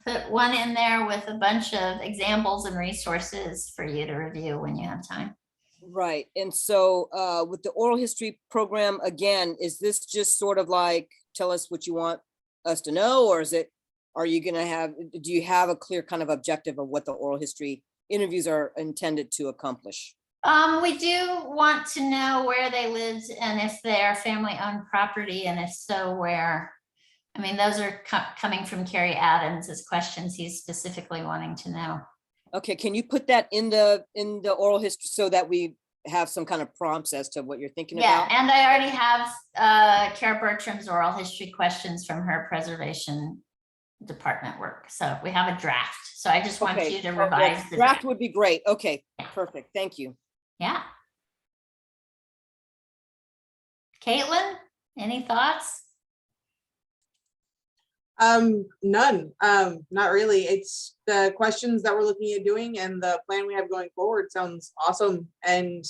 put one in there with a bunch of examples and resources for you to review when you have time. Right. And so with the oral history program, again, is this just sort of like, tell us what you want us to know, or is it, are you going to have, do you have a clear kind of objective of what the oral history interviews are intended to accomplish? We do want to know where they lived and if they are family-owned property, and if so, where. I mean, those are coming from Kerry Adams as questions he's specifically wanting to know. Okay, can you put that in the oral history so that we have some kind of prompts as to what you're thinking about? Yeah, and I already have Kara Bertram's oral history questions from her preservation department work. So we have a draft. So I just want Okay, you to perfect. revise the Draft draft. would be great. Okay, Yeah. perfect. Thank you. Yeah. Caitlin, any thoughts? None, not really. It's the questions that we're looking at doing and the plan we have going forward sounds awesome. And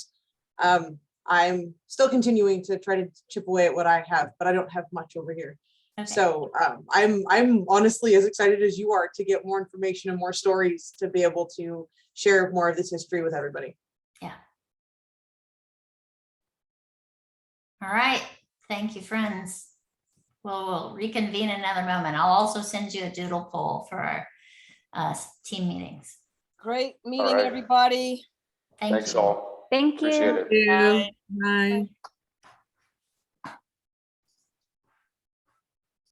I'm still continuing to try to chip away at what I have, but I don't have much over here. Okay. So I'm honestly as excited as you are to get more information and more stories to be able to share more of this history with everybody. Yeah. All right. Thank you, friends. We'll reconvene another moment. I'll also send you a doodle poll for our team meetings. Great meeting, right. everybody. Thank Thanks you. all. Thank you. Appreciate it. Thank you. Bye. Bye.